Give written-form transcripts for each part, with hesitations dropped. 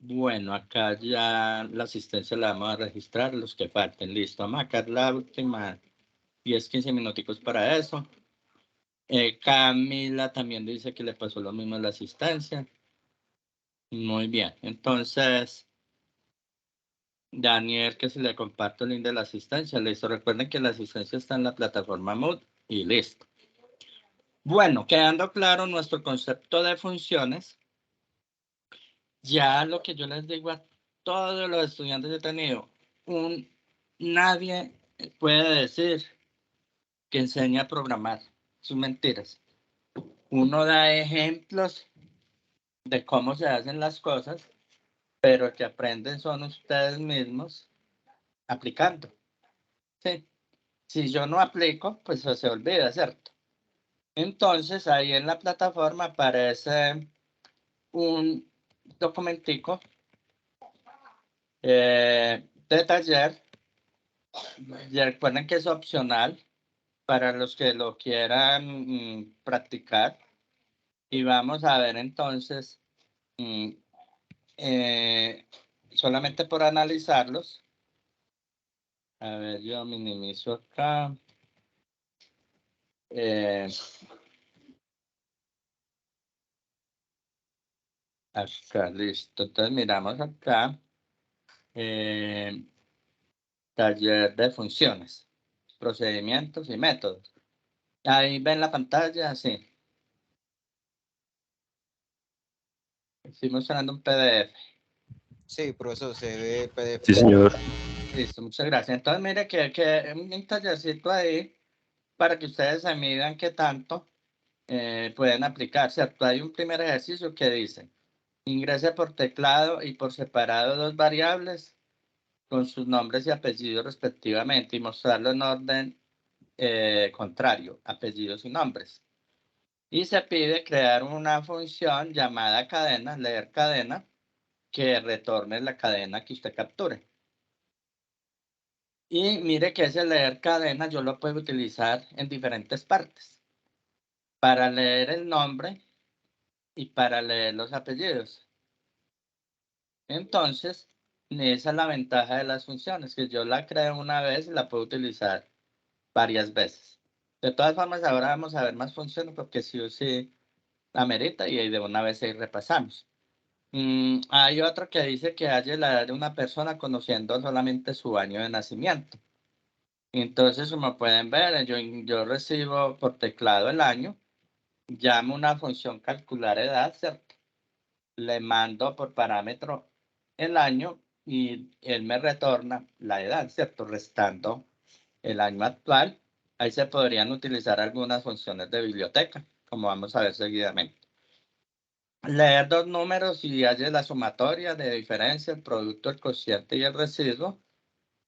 Bueno, acá ya la asistencia la vamos a registrar, los que falten. Listo, vamos a sacar la última 10, 15 minuticos para eso. Camila también dice que le pasó lo mismo a la asistencia. Muy bien, entonces, Daniel, que se le comparto el link de la asistencia. Listo, recuerden que la asistencia está en la plataforma Mood y listo. Bueno, quedando claro nuestro concepto de funciones, ya lo que yo les digo a todos los estudiantes que he tenido, nadie puede decir que enseña a programar. Son mentiras. Uno da ejemplos de cómo se hacen las cosas, pero que aprenden son ustedes mismos aplicando. ¿Sí? Si yo no aplico, pues eso se olvida, ¿cierto? Entonces, ahí en la plataforma aparece un documentico de taller. Y recuerden que es opcional para los que lo quieran practicar. Y vamos a ver entonces, solamente por analizarlos. A ver, yo minimizo acá. Acá, listo. Entonces miramos acá. Taller de funciones, procedimientos y métodos. Ahí ven la pantalla, sí. Estoy mostrando un PDF. Sí, profesor, se ve PDF. Sí, señor. Listo, muchas gracias. Entonces, mire que un tallercito ahí para que ustedes se midan qué tanto pueden aplicar, ¿cierto? Hay un primer ejercicio que dice, ingrese por teclado y por separado dos variables con sus nombres y apellidos respectivamente y mostrarlo en orden contrario, apellidos y nombres. Y se pide crear una función llamada cadena, leer cadena, que retorne la cadena que usted capture. Y mire que ese leer cadena yo lo puedo utilizar en diferentes partes. Para leer el nombre y para leer los apellidos. Entonces, esa es la ventaja de las funciones, que yo la creo una vez y la puedo utilizar varias veces. De todas formas, ahora vamos a ver más funciones porque sí o sí amerita y de una vez ahí repasamos. Hay otro que dice que halle la edad de una persona conociendo solamente su año de nacimiento. Entonces, como pueden ver, yo recibo por teclado el año, llamo una función calcular edad, ¿cierto? Le mando por parámetro el año y él me retorna la edad, ¿cierto? Restando el año actual. Ahí se podrían utilizar algunas funciones de biblioteca, como vamos a ver seguidamente. Leer dos números y halle la sumatoria de diferencia, el producto, el cociente y el residuo.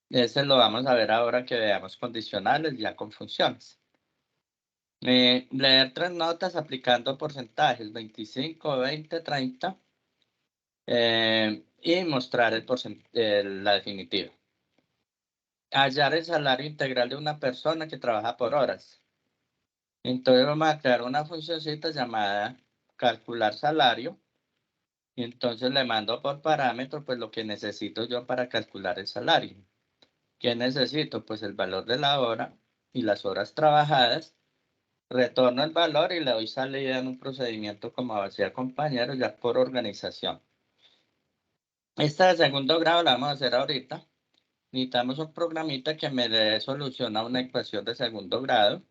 Ese lo vamos a ver ahora que veamos condicionales ya con funciones. Leer tres notas aplicando porcentajes, 25, 20, 30. Y mostrar la definitiva. Hallar el salario integral de una persona que trabaja por horas. Entonces vamos a crear una funcióncita llamada calcular salario. Y entonces le mando por parámetro pues lo que necesito yo para calcular el salario. ¿Qué necesito? Pues el valor de la hora y las horas trabajadas. Retorno el valor y le doy salida en un procedimiento como decía compañero ya por organización. Esta de segundo grado la vamos a hacer ahorita. Necesitamos un programita que me dé solución a una ecuación de segundo grado,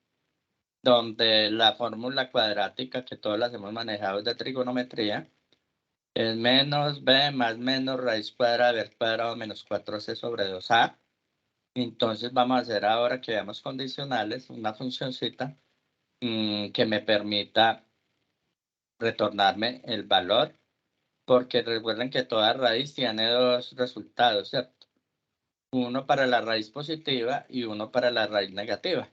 donde la fórmula cuadrática que todos las hemos manejado es de trigonometría, es menos b más menos raíz cuadrada de b cuadrado menos 4c sobre 2a. Entonces vamos a hacer ahora que veamos condicionales, una funcióncita que me permita retornarme el valor, porque recuerden que toda raíz tiene dos resultados, ¿cierto? Uno para la raíz positiva y uno para la raíz negativa.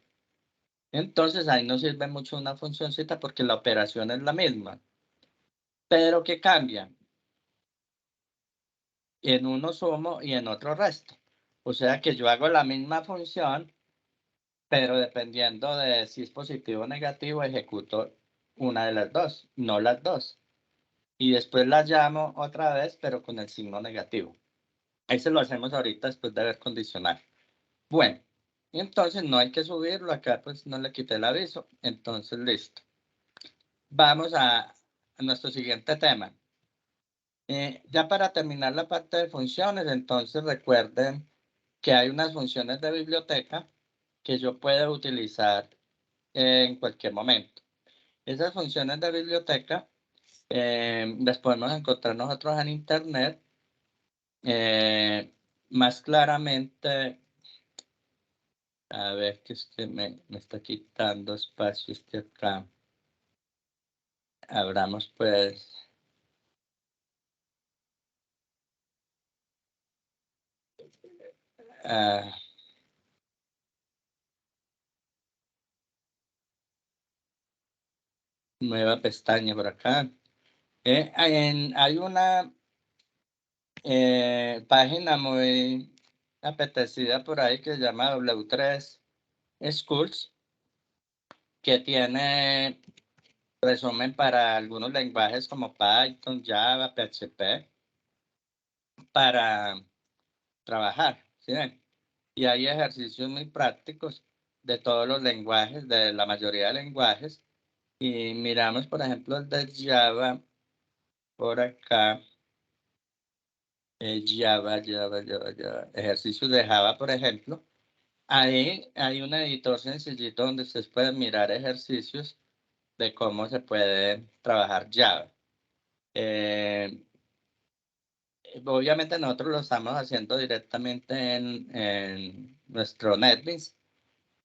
Entonces ahí nos sirve mucho una funcióncita porque la operación es la misma. Pero ¿qué cambia? En uno sumo y en otro resto. O sea que yo hago la misma función, pero dependiendo de si es positivo o negativo, ejecuto una de las dos, no las dos. y después la llamo otra vez, pero con el signo negativo. Ese lo hacemos ahorita después de ver condicional. Bueno, entonces no hay que subirlo. Acá pues no le quité el aviso. Entonces, listo. Vamos a nuestro siguiente tema. Ya para terminar la parte de funciones, entonces recuerden que hay unas funciones de biblioteca que yo puedo utilizar en cualquier momento. Esas funciones de biblioteca las podemos encontrar nosotros en Internet. Más claramente, a ver, que es que me está quitando espacio este acá. Abramos pues. Nueva pestaña por acá. Hay una página muy apetecida por ahí que se llama W3 Schools, que tiene resumen para algunos lenguajes como Python, Java, PHP, para trabajar, ¿sí ven? Y hay ejercicios muy prácticos de todos los lenguajes, de la mayoría de lenguajes. Y miramos, por ejemplo, el de Java por acá. Java. Ejercicios de Java, por ejemplo. Ahí hay un editor sencillito donde ustedes pueden mirar ejercicios de cómo se puede trabajar Java. Obviamente nosotros lo estamos haciendo directamente en nuestro NetBeans.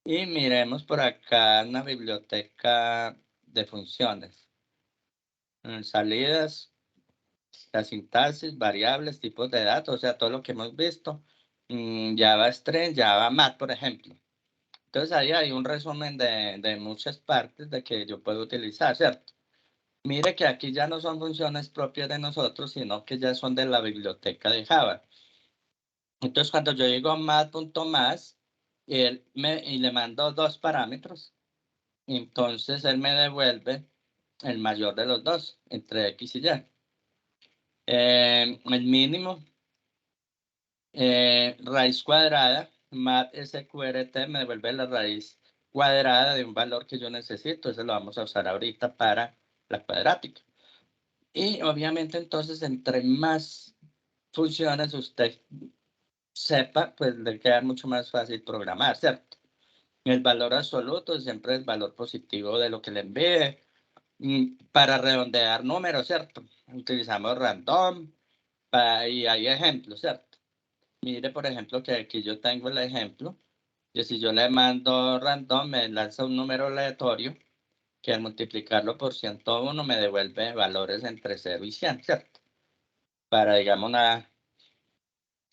Y miremos por acá una biblioteca de funciones. Salidas, la sintaxis, variables, tipos de datos, o sea, todo lo que hemos visto. Java String, Java Mat, por ejemplo. Entonces ahí hay un resumen de muchas partes de que yo puedo utilizar, ¿cierto? Mire que aquí ya no son funciones propias de nosotros, sino que ya son de la biblioteca de Java. Entonces cuando yo digo mat.mas y le mando dos parámetros, entonces él me devuelve el mayor de los dos, entre X y Y. El mínimo, raíz cuadrada, mat sqrt me devuelve la raíz cuadrada de un valor que yo necesito. Eso lo vamos a usar ahorita para la cuadrática. Y obviamente entonces entre más funciones usted sepa, pues le queda mucho más fácil programar, ¿cierto? El valor absoluto siempre es el valor positivo de lo que le envíe. Para redondear números, ¿cierto? Utilizamos random y hay ejemplos, ¿cierto? Mire, por ejemplo, que aquí yo tengo el ejemplo, que si yo le mando random, me lanza un número aleatorio, que al multiplicarlo por 101 me devuelve valores entre 0 y 100, ¿cierto? Para, digamos,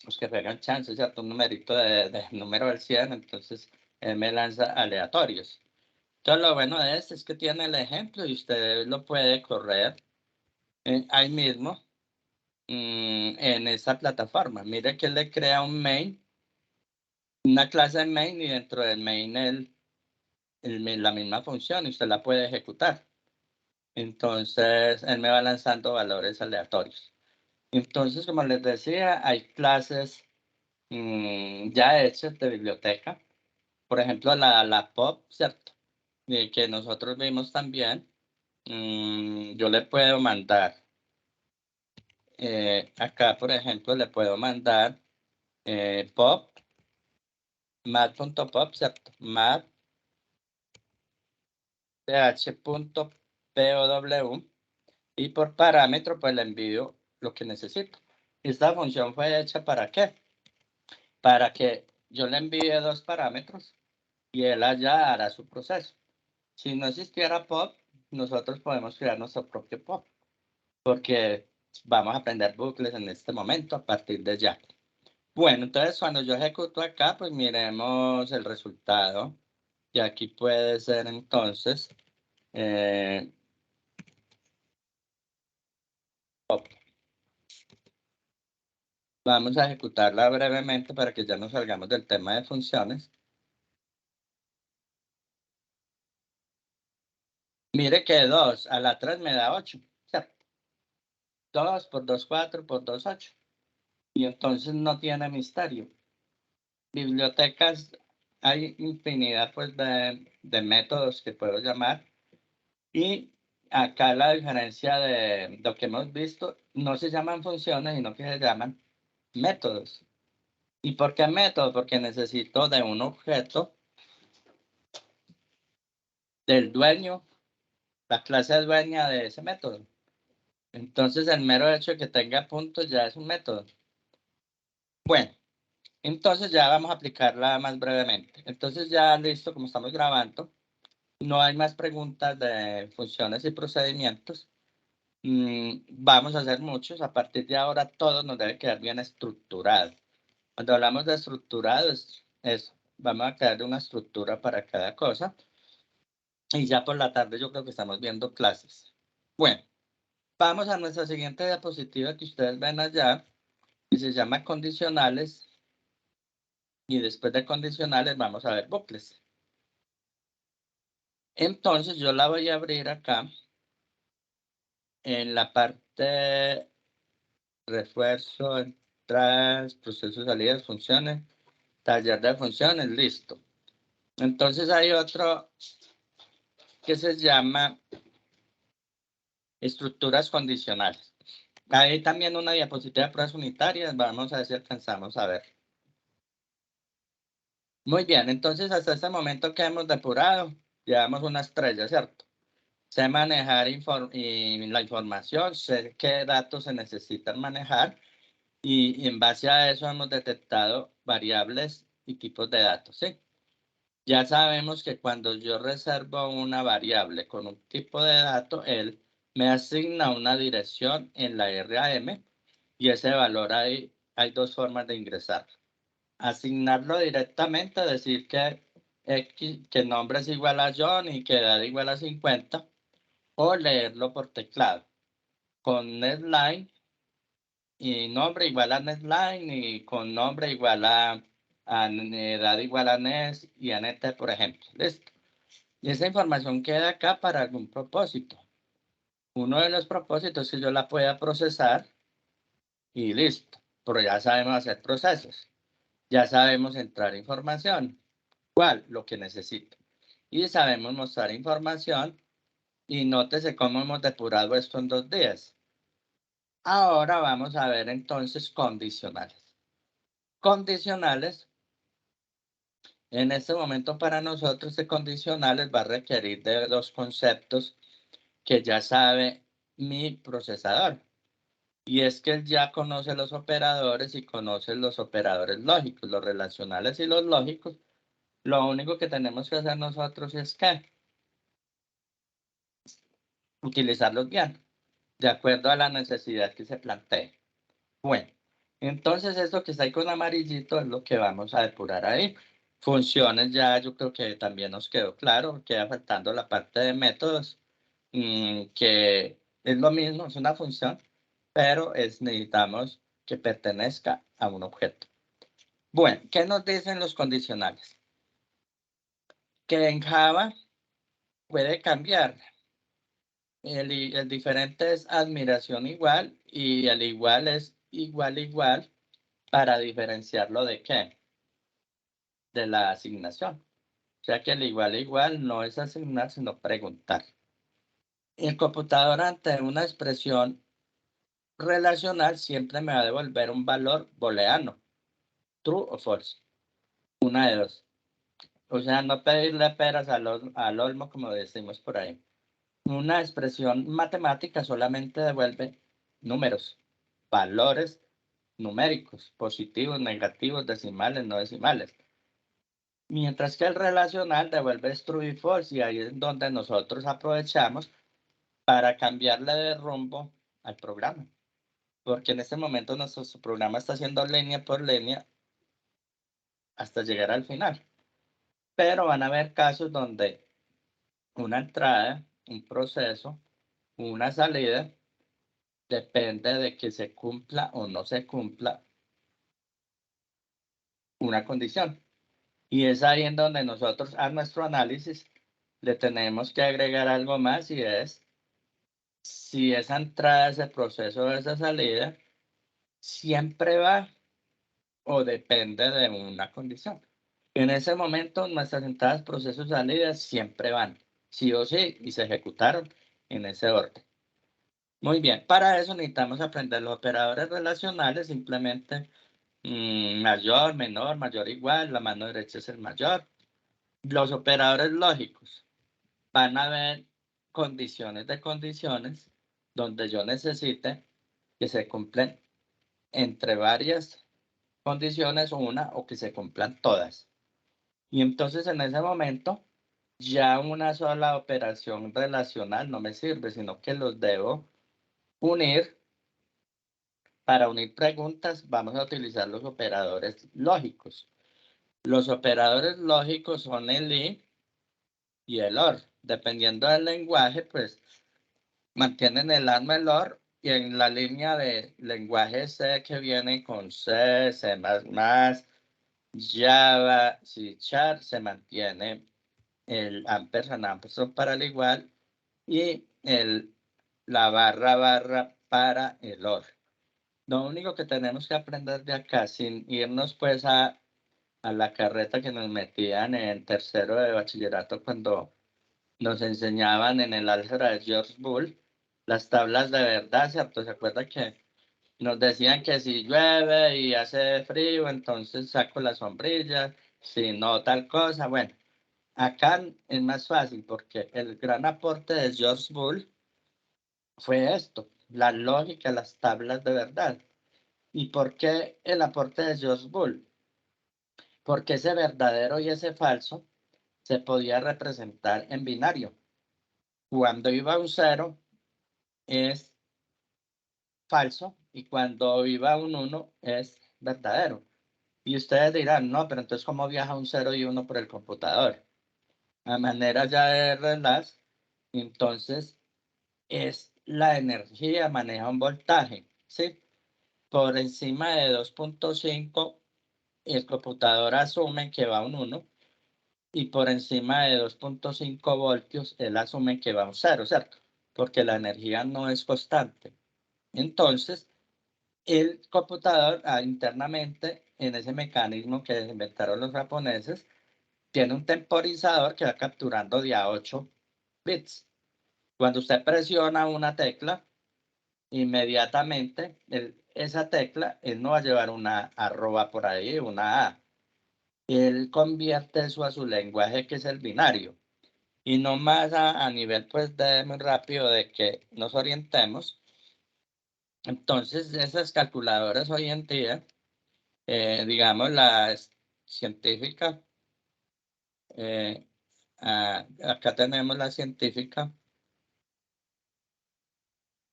los que pegan chance, ¿cierto? Un numerito de número del 100, entonces él me lanza aleatorios. Entonces, lo bueno de este es que tiene el ejemplo y usted lo puede correr ahí mismo en esa plataforma. Mire que él le crea un main, una clase main y dentro del main la misma función y usted la puede ejecutar. Entonces, él me va lanzando valores aleatorios. Entonces, como les decía, hay clases ya hechas de biblioteca. Por ejemplo, la POP, ¿cierto? Que nosotros vimos también. Yo le puedo mandar, acá, por ejemplo, le puedo mandar pop, mat.pop, ¿cierto? Mat, ph.pow, y por parámetro, pues le envío lo que necesito. Esta función fue hecha ¿para qué? Para que yo le envíe dos parámetros y él allá hará su proceso. Si no existiera pop, nosotros podemos crear nuestro propio pop, porque vamos a aprender bucles en este momento a partir de ya. Bueno, entonces cuando yo ejecuto acá, pues miremos el resultado. Y aquí puede ser entonces, eh, vamos a ejecutarla brevemente para que ya nos salgamos del tema de funciones. Mire que 2 a la 3 me da 8, ¿cierto? 2 por 2, 4 por 2, 8. Y entonces no tiene misterio. Bibliotecas, hay infinidad pues de métodos que puedo llamar. Y acá la diferencia de lo que hemos visto, no se llaman funciones, sino que se llaman métodos. ¿Y por qué método? Porque necesito de un objeto del dueño, la clase dueña de ese método. Entonces el mero hecho de que tenga puntos ya es un método. Bueno, entonces ya vamos a aplicarla más brevemente. Entonces ya listo, como estamos grabando, no hay más preguntas de funciones y procedimientos. Vamos a hacer muchos. A partir de ahora todo nos debe quedar bien estructurado. Cuando hablamos de estructurado es vamos a crear una estructura para cada cosa. Y ya por la tarde yo creo que estamos viendo clases. Bueno, vamos a nuestra siguiente diapositiva que ustedes ven allá, que se llama condicionales. Y después de condicionales vamos a ver bucles. Entonces yo la voy a abrir acá en la parte refuerzo, entradas, procesos, salidas, funciones, taller de funciones, listo. Entonces hay otro que se llama estructuras condicionales. Hay también una diapositiva de pruebas unitarias, vamos a ver si alcanzamos a ver. Muy bien, entonces hasta este momento que hemos depurado, llevamos una estrella, ¿cierto? Sé manejar la información, sé qué datos se necesitan manejar y en base a eso hemos detectado variables y tipos de datos, ¿sí? Ya sabemos que cuando yo reservo una variable con un tipo de dato, él me asigna una dirección en la RAM y ese valor ahí hay dos formas de ingresar. Asignarlo directamente, decir que que nombre es igual a John y que edad igual a 50, o leerlo por teclado con netline y nombre igual a netline y con nombre igual a edad igual a NES y a NT, por ejemplo. ¿Listo? Y esa información queda acá para algún propósito. Uno de los propósitos es que yo la pueda procesar y listo. Pero ya sabemos hacer procesos. Ya sabemos entrar información. ¿Cuál? Lo que necesito. Y sabemos mostrar información. Y nótese cómo hemos depurado esto en 2 días. Ahora vamos a ver entonces condicionales. Condicionales, en este momento para nosotros de condicionales va a requerir de dos conceptos que ya sabe mi procesador. Y es que él ya conoce los operadores y conoce los operadores lógicos, los relacionales y los lógicos. Lo único que tenemos que hacer nosotros es que utilizarlos bien, de acuerdo a la necesidad que se plantee. Bueno, entonces esto que está ahí con amarillito es lo que vamos a depurar ahí. Funciones ya yo creo que también nos quedó claro, queda faltando la parte de métodos, que es lo mismo, es una función, pero necesitamos que pertenezca a un objeto. Bueno, ¿qué nos dicen los condicionales? Que en Java puede cambiar. El diferente es admiración igual y el igual es igual para diferenciarlo de qué? De la asignación. O sea que el igual no es asignar, sino preguntar. El computador ante una expresión relacional siempre me va a devolver un valor booleano, true o false, una de dos. O sea, no pedirle peras al olmo, como decimos por ahí. Una expresión matemática solamente devuelve números, valores numéricos, positivos, negativos, decimales, no decimales. Mientras que el relacional devuelve true y false, y ahí es donde nosotros aprovechamos para cambiarle de rumbo al programa. Porque en este momento nuestro programa está haciendo línea por línea hasta llegar al final. Pero van a haber casos donde una entrada, un proceso, una salida, depende de que se cumpla o no se cumpla una condición. Y es ahí en donde nosotros a nuestro análisis le tenemos que agregar algo más y es si esa entrada, ese proceso, esa salida, siempre va o depende de una condición. En ese momento, nuestras entradas, procesos, salidas siempre van, sí o sí, y se ejecutaron en ese orden. Muy bien, para eso necesitamos aprender los operadores relacionales, simplemente mayor, menor, mayor, igual, la mano derecha es el mayor. Los operadores lógicos, van a haber condiciones de condiciones donde yo necesite que se cumplan entre varias condiciones una o que se cumplan todas. Y entonces en ese momento ya una sola operación relacional no me sirve, sino que los debo unir. Para unir preguntas vamos a utilizar los operadores lógicos. Los operadores lógicos son el y el OR. Dependiendo del lenguaje, pues mantienen el arma el OR y en la línea de lenguaje C que viene con C, C++, Java, C# se mantiene el ampersand para el igual y la barra para el OR. Lo único que tenemos que aprender de acá, sin irnos pues a la carreta que nos metían en tercero de bachillerato cuando nos enseñaban en el álgebra de George Boole, las tablas de verdad, ¿cierto? ¿Se acuerda que nos decían que si llueve y hace frío, entonces saco la sombrilla, si no tal cosa? Bueno, acá es más fácil porque el gran aporte de George Boole fue esto, la lógica, las tablas de verdad. ¿Y por qué el aporte de George Boole? Porque ese verdadero y ese falso se podía representar en binario. Cuando iba un 0 es falso y cuando iba un 1 es verdadero. Y ustedes dirán, no, pero entonces ¿cómo viaja un 0 y 1 por el computador? A manera ya de relás, entonces es la energía, maneja un voltaje, ¿sí? Por encima de 2.5 el computador asume que va un 1 y por encima de 2.5 voltios él asume que va un 0, ¿cierto? Porque la energía no es constante. Entonces, el computador internamente, en ese mecanismo que inventaron los japoneses, tiene un temporizador que va capturando de a 8 bits. Cuando usted presiona una tecla, inmediatamente esa tecla, él no va a llevar una arroba por ahí, una A. Él convierte eso a su lenguaje que es el binario. Y no más a nivel pues de muy rápido de que nos orientemos. Entonces, esas calculadoras hoy en día, digamos, la científica, acá tenemos la científica,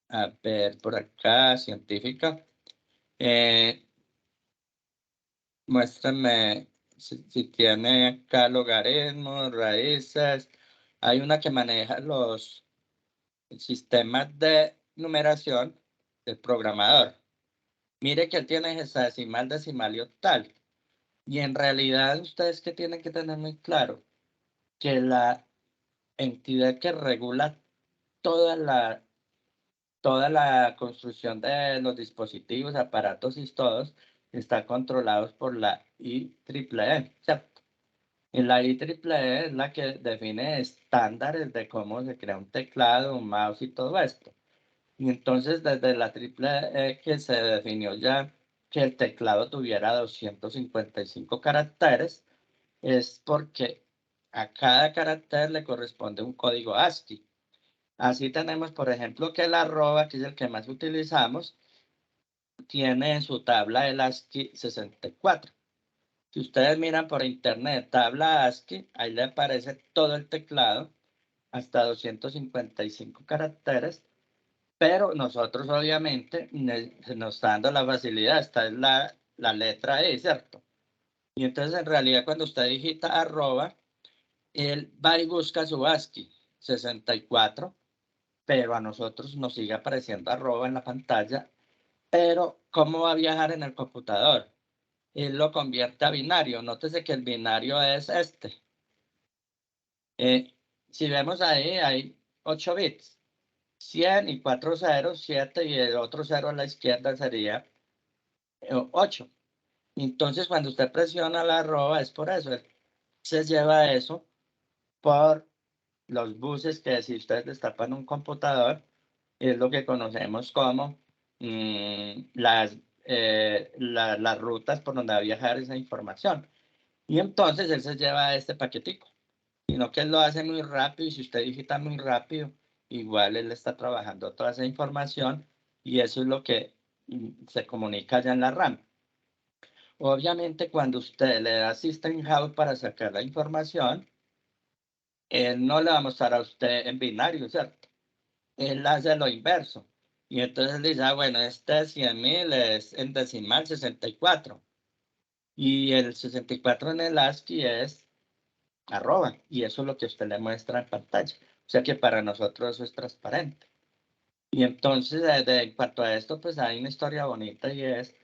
a ver, por acá, científica, muéstrame si tiene acá logaritmos, raíces, hay una que maneja los sistemas de numeración del programador. Mire que él tiene hexadecimal, decimal y octal. Y en realidad ustedes que tienen que tener muy claro que la entidad que regula toda la construcción de los dispositivos, aparatos y todos, está controlados por la IEEE, ¿cierto? Y la IEEE es la que define estándares de cómo se crea un teclado, un mouse y todo esto. Y entonces desde la IEEE que se definió ya que el teclado tuviera 255 caracteres, es porque a cada carácter le corresponde un código ASCII. Así tenemos, por ejemplo, que el arroba, que es el que más utilizamos, tiene en su tabla el ASCII 64. Si ustedes miran por internet tabla ASCII, ahí le aparece todo el teclado, hasta 255 caracteres, pero nosotros obviamente nos está dando la facilidad, esta es la letra E, ¿cierto? Y entonces en realidad cuando usted digita arroba, él va y busca su ASCII 64, pero a nosotros nos sigue apareciendo arroba en la pantalla. Pero, ¿cómo va a viajar en el computador? Él lo convierte a binario. Nótese que el binario es este. Si vemos ahí, hay 8 bits. 100 y 4 ceros, 7, y el otro cero a la izquierda sería 8. Entonces, cuando usted presiona la arroba, es por eso. Se lleva eso por los buses que si ustedes destapan un computador, es lo que conocemos como las rutas por donde va a viajar esa información. Y entonces él se lleva este paquetico, sino que él lo hace muy rápido y si usted digita muy rápido, igual él está trabajando toda esa información y eso es lo que se comunica ya en la RAM. Obviamente, cuando usted le da System Out para sacar la información, él no le va a mostrar a usted en binario, ¿cierto? Él hace lo inverso. Y entonces le dice, bueno, este 100.000 es en decimal 64. Y el 64 en el ASCII es arroba. Y eso es lo que usted le muestra en pantalla. O sea que para nosotros eso es transparente. Y entonces, en cuanto a esto, pues hay una historia bonita y es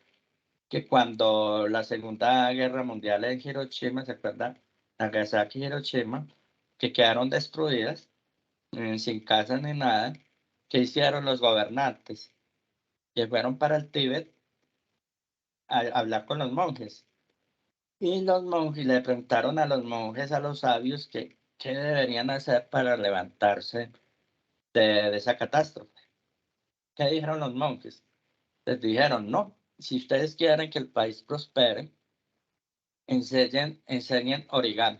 que cuando la Segunda Guerra Mundial en Hiroshima, ¿se acuerdan? Nagasaki y Hiroshima, que quedaron destruidas, sin casa ni nada, ¿qué hicieron los gobernantes? Que fueron para el Tíbet a hablar con los monjes. Y los monjes le preguntaron a los monjes, a los sabios, que qué deberían hacer para levantarse de esa catástrofe. ¿Qué dijeron los monjes? Les dijeron, no, si ustedes quieren que el país prospere, enseñen origami.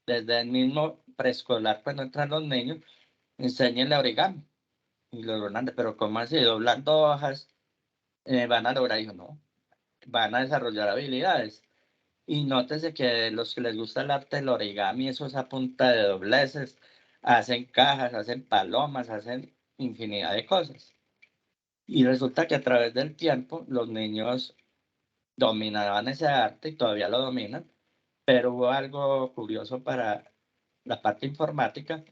Desde el mismo preescolar, cuando entran los niños, enséñenle origami. Y los gobernantes, pero ¿cómo así? Doblando hojas, van a lograr, dijo, no, van a desarrollar habilidades. Y nótese que los que les gusta el arte del origami, eso es a punta de dobleces, hacen cajas, hacen palomas, hacen infinidad de cosas. Y resulta que a través del tiempo los niños dominaban ese arte y todavía lo dominan, pero hubo algo curioso para la parte informática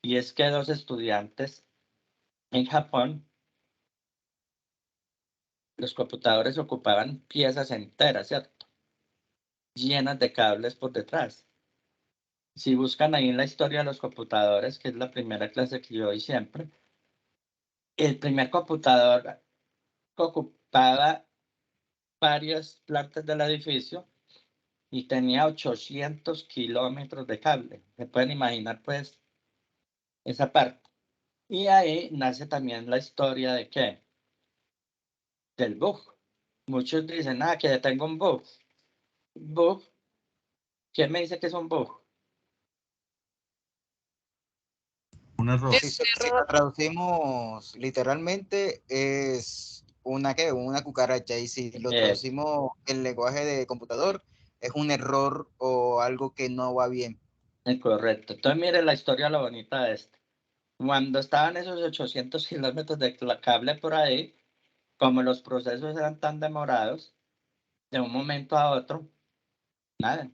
y es que dos estudiantes en Japón, los computadores ocupaban piezas enteras, ¿cierto? Llenas de cables por detrás. Si buscan ahí en la historia de los computadores, que es la primera clase que yo doy siempre, el primer computador ocupaba varias plantas del edificio y tenía 800 kilómetros de cable. Se pueden imaginar, pues, esa parte. Y ahí nace también la historia de qué? Del bug. Muchos dicen, que tengo un bug. ¿Bug? ¿Quién me dice que es un bug? Un error. Si lo traducimos literalmente es una cucaracha, y si lo traducimos en lenguaje de computador es un error o algo que no va bien. Correcto. Entonces, mire la historia, lo bonita de esto. Cuando estaban esos 800 kilómetros de cable por ahí, como los procesos eran tan demorados, de un momento a otro, nada,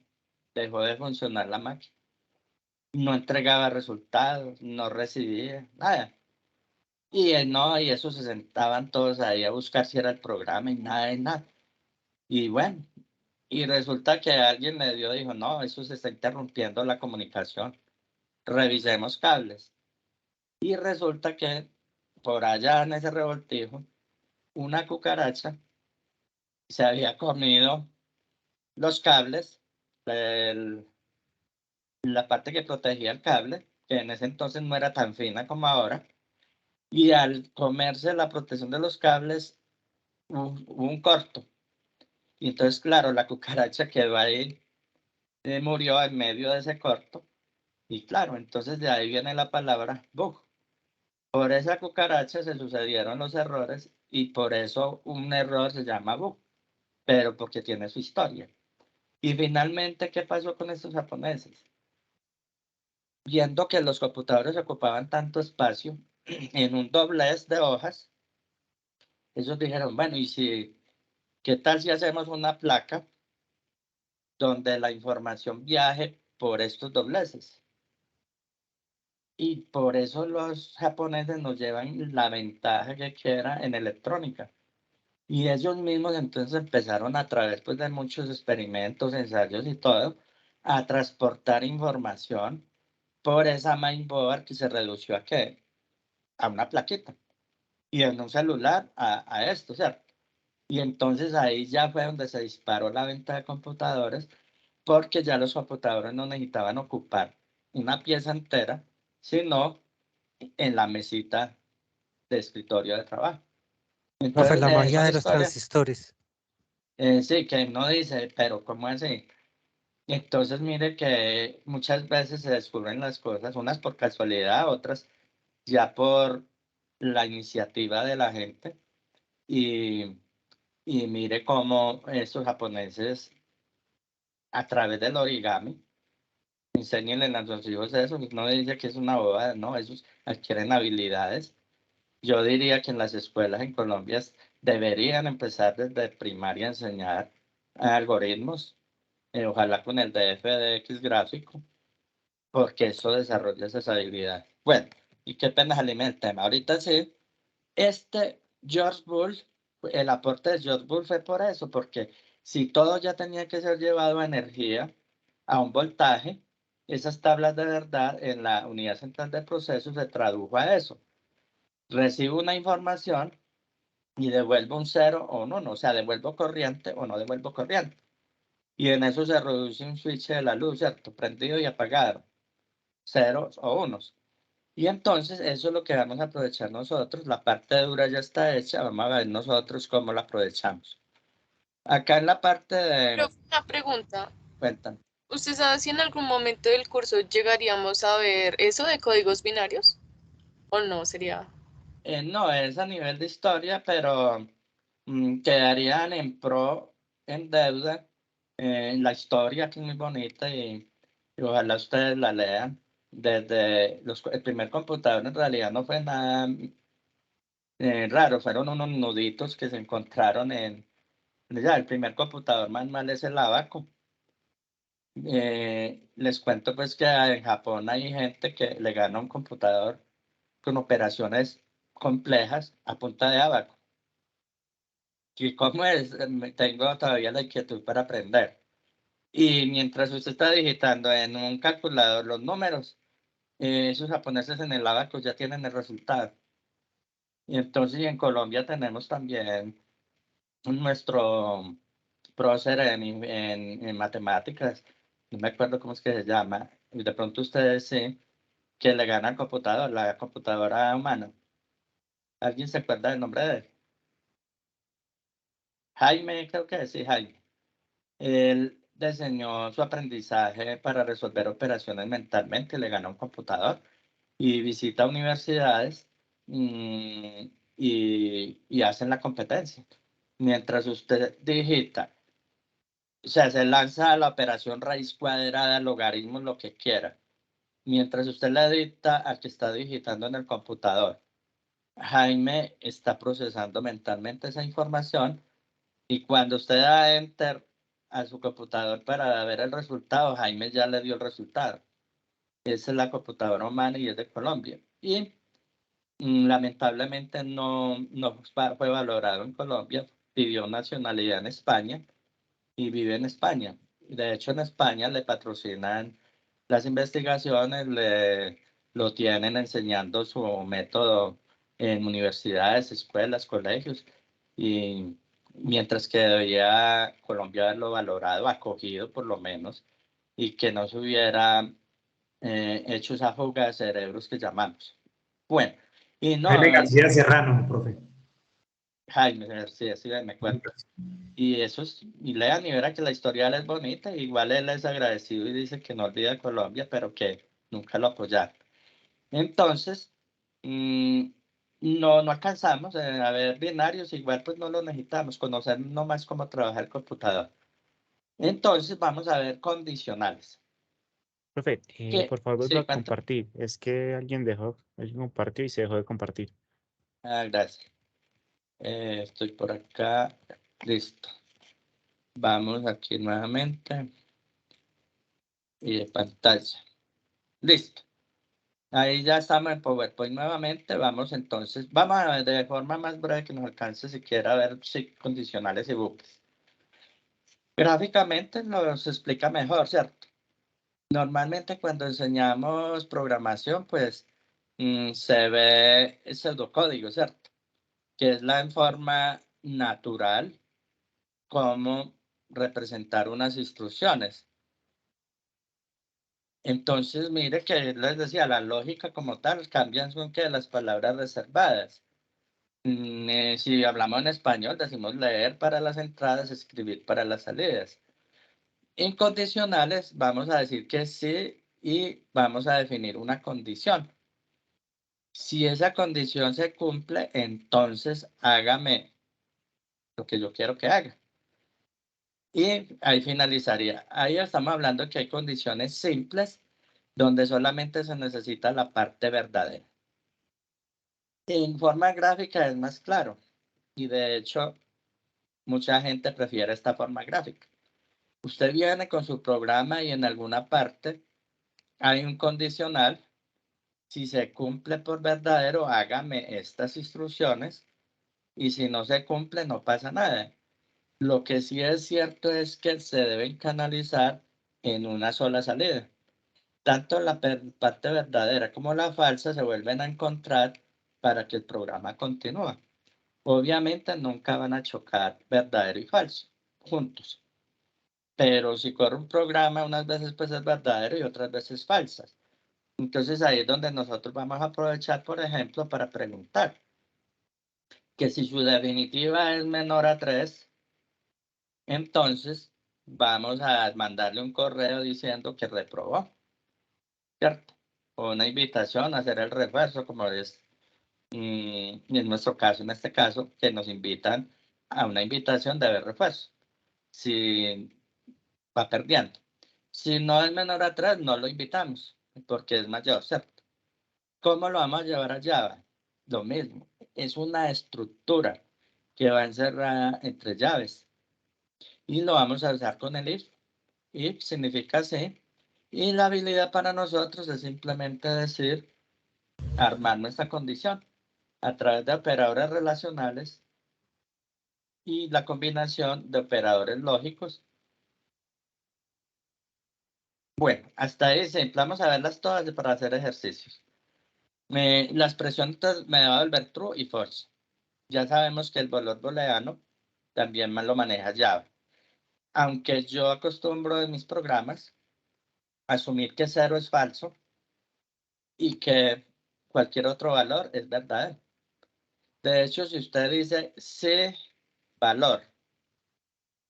dejó de funcionar la máquina. No entregaba resultados, no recibía nada. Y no, y eso se sentaban todos ahí a buscar si era el programa y nada de nada. Y bueno, y resulta que alguien le dijo, no, eso se está interrumpiendo la comunicación, revisemos cables. Y resulta que por allá en ese revoltijo, una cucaracha se había comido los cables, la parte que protegía el cable, que en ese entonces no era tan fina como ahora, y al comerse la protección de los cables, hubo un corto. Y entonces, claro, la cucaracha quedó ahí, murió en medio de ese corto, y claro, entonces de ahí viene la palabra bug. Por esa cucaracha se sucedieron los errores y por eso un error se llama bug, pero porque tiene su historia. Y finalmente, ¿qué pasó con estos japoneses? Viendo que los computadores ocupaban tanto espacio en un doblez de hojas, ellos dijeron, bueno, ¿qué tal si hacemos una placa donde la información viaje por estos dobleces? Y por eso los japoneses nos llevan la ventaja que quiera en electrónica. Y ellos mismos entonces empezaron a través pues, de muchos experimentos, ensayos y todo, a transportar información por esa mainboard que se redució a qué? a una plaquita y en un celular a esto, ¿cierto? Y entonces ahí ya fue donde se disparó la venta de computadores, porque ya los computadores no necesitaban ocupar una pieza entera, sino en la mesita de escritorio de trabajo. Profe, Entonces, la magia esa de los historia, transistores. sí, que no dice, pero ¿cómo así? Entonces, mire que muchas veces se descubren las cosas, unas por casualidad, otras ya por la iniciativa de la gente. Y mire cómo estos japoneses, a través del origami, enséñenle a sus hijos eso. No dice que es una bobada, no, ellos adquieren habilidades. Yo diría que en las escuelas en Colombia deberían empezar desde primaria a enseñar algoritmos, ojalá con el DFDX gráfico, porque eso desarrolla esas habilidades. Bueno, y qué pena salirme del tema. Ahorita sí, George Bull, el aporte de George Bull fue por eso, porque si todo ya tenía que ser llevado a energía, a un voltaje, esas tablas de verdad en la unidad central de procesos se tradujo a eso. Recibo una información y devuelvo un 0 o un 1, o sea, devuelvo corriente o no devuelvo corriente. Y en eso se reduce un switch de la luz, ¿cierto? Prendido y apagado, ceros o unos. Y entonces eso es lo que vamos a aprovechar nosotros. La parte dura ya está hecha, vamos a ver nosotros cómo la aprovechamos. Acá en la parte de... Pero una pregunta. Cuentan. ¿Usted sabe si en algún momento del curso llegaríamos a ver eso de códigos binarios? ¿O no sería? No es a nivel de historia, pero quedarían en pro, en deuda, la historia que es muy bonita y ojalá ustedes la lean. Desde el primer computador en realidad no fue nada raro, fueron unos nuditos que se encontraron ya, el primer computador manual es el Abaco. Les cuento pues que en Japón hay gente que le gana un computador con operaciones complejas a punta de Abaco. ¿Y cómo es? Tengo todavía la inquietud para aprender. Y mientras usted está digitando en un calculador los números, esos japoneses en el Abaco ya tienen el resultado. Y entonces en Colombia tenemos también nuestro prócer en matemáticas, no me acuerdo cómo es que se llama, y de pronto ustedes sí, que le gana al computador, la computadora humana. ¿Alguien se acuerda del nombre de él? Jaime, creo que sí, Jaime. Él diseñó su aprendizaje para resolver operaciones mentalmente, le gana un computador y visita universidades y hacen la competencia. Mientras usted digita, o sea, se lanza la operación raíz cuadrada, logaritmos, lo que quiera. Mientras usted le dicta al que está digitando en el computador, Jaime está procesando mentalmente esa información y cuando usted da enter a su computador para ver el resultado, Jaime ya le dio el resultado. Esa es la computadora humana y es de Colombia. Y lamentablemente no fue valorado en Colombia. Pidió nacionalidad en España y vive en España. De hecho, en España le patrocinan las investigaciones, lo tienen enseñando su método en universidades, escuelas, colegios, y mientras que debería Colombia haberlo valorado, acogido por lo menos, y que no se hubiera hecho esa fuga de cerebros que llamamos. Bueno, y no, Jaime García Serrano, profe. Jaime, sí, me acuerdo. Y eso es, y lean y verán que la historia de él es bonita, igual él es agradecido y dice que no olvida Colombia, pero que nunca lo apoyaron. Entonces, no alcanzamos a ver binarios, igual pues no lo necesitamos, conocer nomás cómo trabaja el computador. Entonces vamos a ver condicionales. Profe, por favor vuelva Sí, a ¿cuánto? compartir. Es que alguien compartió y se dejó de compartir. Gracias. Estoy por acá. Listo. Vamos aquí nuevamente. Y de pantalla. Listo. Ahí ya estamos en PowerPoint nuevamente. Vamos entonces, vamos a ver de forma más breve que nos alcance siquiera a ver si condicionales y bucles. Gráficamente nos explica mejor, ¿cierto? Normalmente cuando enseñamos programación, pues se ve el pseudocódigo, ¿cierto? Que es la forma natural como representar unas instrucciones. Entonces, mire que les decía, la lógica como tal cambian con que las palabras reservadas. Si hablamos en español, decimos leer para las entradas, escribir para las salidas. Incondicionales, vamos a decir que sí y vamos a definir una condición. Si esa condición se cumple, entonces hágame lo que yo quiero que haga. Y ahí finalizaría. Ahí estamos hablando que hay condiciones simples donde solamente se necesita la parte verdadera. En forma gráfica es más claro y de hecho mucha gente prefiere esta forma gráfica. Usted viene con su programa y en alguna parte hay un condicional. Si se cumple por verdadero, hágame estas instrucciones y si no se cumple, no pasa nada. Lo que sí es cierto es que se deben canalizar en una sola salida. Tanto la parte verdadera como la falsa se vuelven a encontrar para que el programa continúe. Obviamente nunca van a chocar verdadero y falso juntos. Pero si corre un programa, unas veces pues es verdadero y otras veces falsas. Entonces ahí es donde nosotros vamos a aprovechar, por ejemplo, para preguntar que si su definitiva es menor a 3, entonces vamos a mandarle un correo diciendo que reprobó, ¿cierto? O una invitación a hacer el refuerzo, como es en nuestro caso, en este caso, que nos invitan a una invitación de ver refuerzo. Si va perdiendo. Si no es menor a 3, no lo invitamos, porque es mayor, ¿cierto? ¿Cómo lo vamos a llevar a Java? Lo mismo, es una estructura que va encerrada entre llaves y lo vamos a usar con el if. If significa sí y la habilidad para nosotros es simplemente decir, armar nuestra condición a través de operadores relacionales y la combinación de operadores lógicos. Bueno, hasta ahí simple. Vamos a verlas todas para hacer ejercicios. La expresión me va a volver true y false. Ya sabemos que el valor booleano también lo maneja Java. Aunque yo acostumbro en mis programas asumir que 0 es falso y que cualquier otro valor es verdadero. De hecho, si usted dice sí valor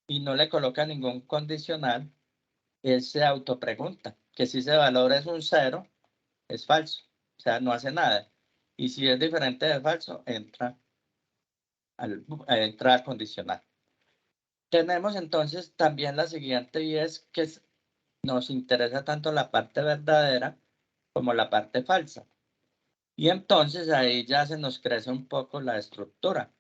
y no le coloca ningún condicional, él se autopregunta que si ese valor es un 0, es falso. O sea, no hace nada. Y si es diferente de falso, entra al condicional. Tenemos entonces también la siguiente y es que nos interesa tanto la parte verdadera como la parte falsa. Y entonces ahí ya se nos crece un poco la estructura.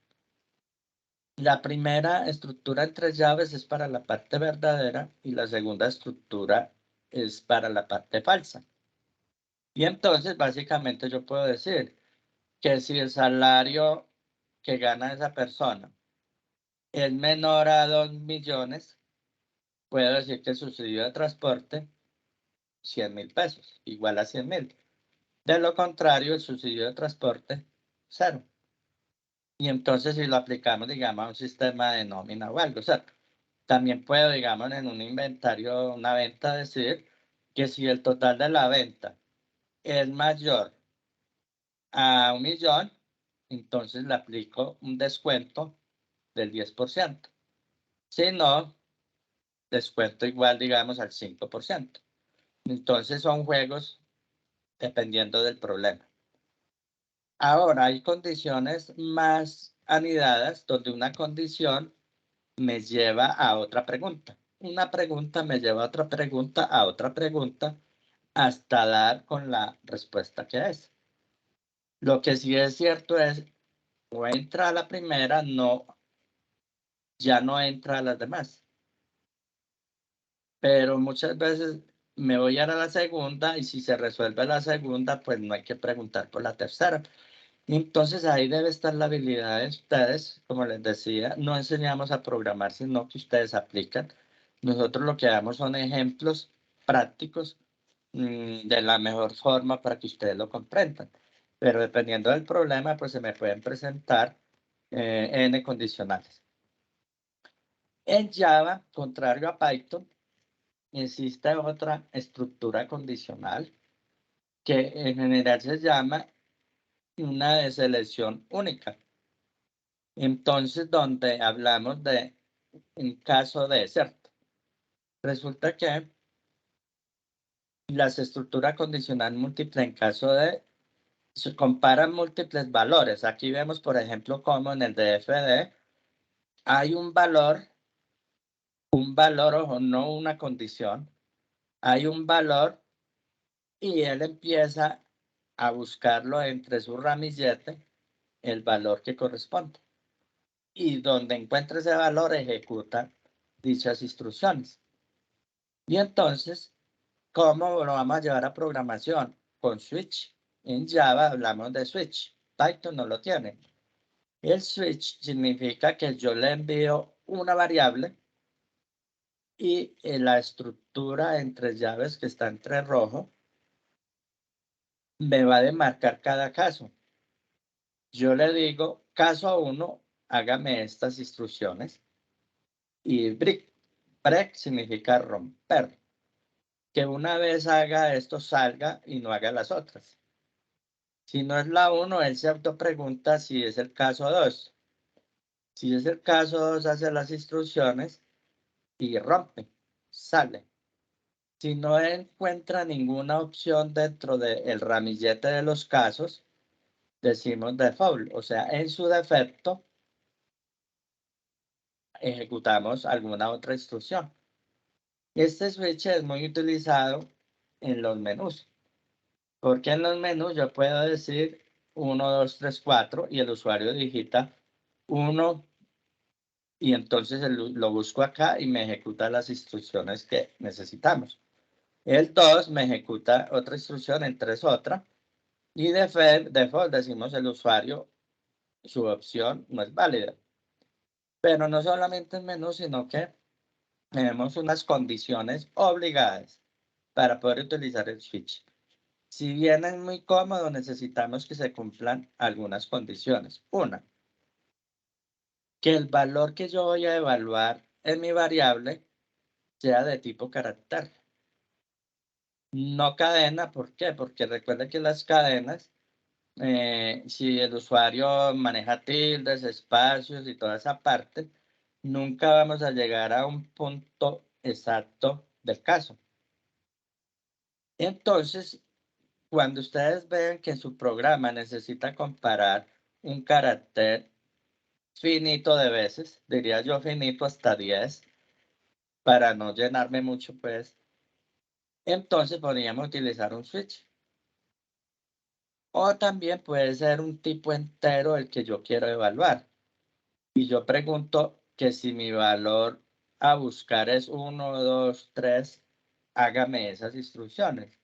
La primera estructura en 3 llaves es para la parte verdadera y la segunda estructura es para la parte falsa. Y entonces básicamente yo puedo decir que si el salario que gana esa persona es menor a 2 millones, puedo decir que el subsidio de transporte 100.000 pesos, igual a 100.000. De lo contrario, el subsidio de transporte, 0. Y entonces si lo aplicamos, digamos, a un sistema de nómina o algo, o sea, también puedo, digamos, en un inventario, una venta, decir que si el total de la venta es mayor a 1 millón, entonces le aplico un descuento del 10%. Si no, descuento igual, digamos, al 5%. Entonces son juegos dependiendo del problema. Ahora hay condiciones más anidadas donde una condición me lleva a otra pregunta. Una pregunta me lleva a otra pregunta, a otra pregunta, hasta dar con la respuesta que es. Lo que sí es cierto es, o entra a la primera, no, ya no entra a las demás. Pero muchas veces me voy a ir a la segunda y si se resuelve la segunda, pues no hay que preguntar por la tercera. Entonces ahí debe estar la habilidad de ustedes, como les decía, no enseñamos a programar, sino que ustedes aplican. Nosotros lo que damos son ejemplos prácticos de la mejor forma para que ustedes lo comprendan. pero dependiendo del problema, pues se me pueden presentar n condicionales. En Java, contrario a Python, existe otra estructura condicional que en general se llama una de selección única. Entonces, donde hablamos de un caso de, ¿cierto? Resulta que las estructuras condicional múltiple en caso de se comparan múltiples valores. Aquí vemos, por ejemplo, como en el DFD hay un valor, ojo, no una condición, hay un valor y él empieza a buscarlo entre su ramillete, el valor que corresponde. Y donde encuentre ese valor, ejecuta dichas instrucciones. Y entonces, ¿cómo lo vamos a llevar a programación? Con switch. En Java hablamos de switch. Python no lo tiene. El switch significa que yo le envío una variable y la estructura entre llaves que está entre rojo me va a demarcar cada caso. Yo le digo, caso 1, hágame estas instrucciones. Y break significa romper. Que una vez haga esto, salga y no haga las otras. Si no es la 1, él se autopregunta si es el caso 2. Si es el caso 2, hace las instrucciones y rompe, sale. Si no encuentra ninguna opción dentro del ramillete de los casos, decimos default, o sea, en su defecto, ejecutamos alguna otra instrucción. Este switch es muy utilizado en los menús, porque en los menús yo puedo decir 1, 2, 3, 4 y el usuario digita 1 y entonces lo busco acá y me ejecuta las instrucciones que necesitamos. El 2 me ejecuta otra instrucción, el 3 otra. Y default decimos el usuario, su opción no es válida. Pero no solamente en menú, sino que tenemos unas condiciones obligadas para poder utilizar el switch. Si bien es muy cómodo, necesitamos que se cumplan algunas condiciones. Una, que el valor que yo voy a evaluar en mi variable sea de tipo carácter. No cadena, ¿por qué? Porque recuerden que las cadenas, si el usuario maneja tildes, espacios y toda esa parte, nunca vamos a llegar a un punto exacto del caso. Entonces, cuando ustedes vean que su programa necesita comparar un carácter finito de veces, diría yo finito hasta 10, para no llenarme mucho, pues, entonces podríamos utilizar un switch. O también puede ser un tipo entero el que yo quiero evaluar. Y yo pregunto que si mi valor a buscar es 1, 2, 3, hágame esas instrucciones.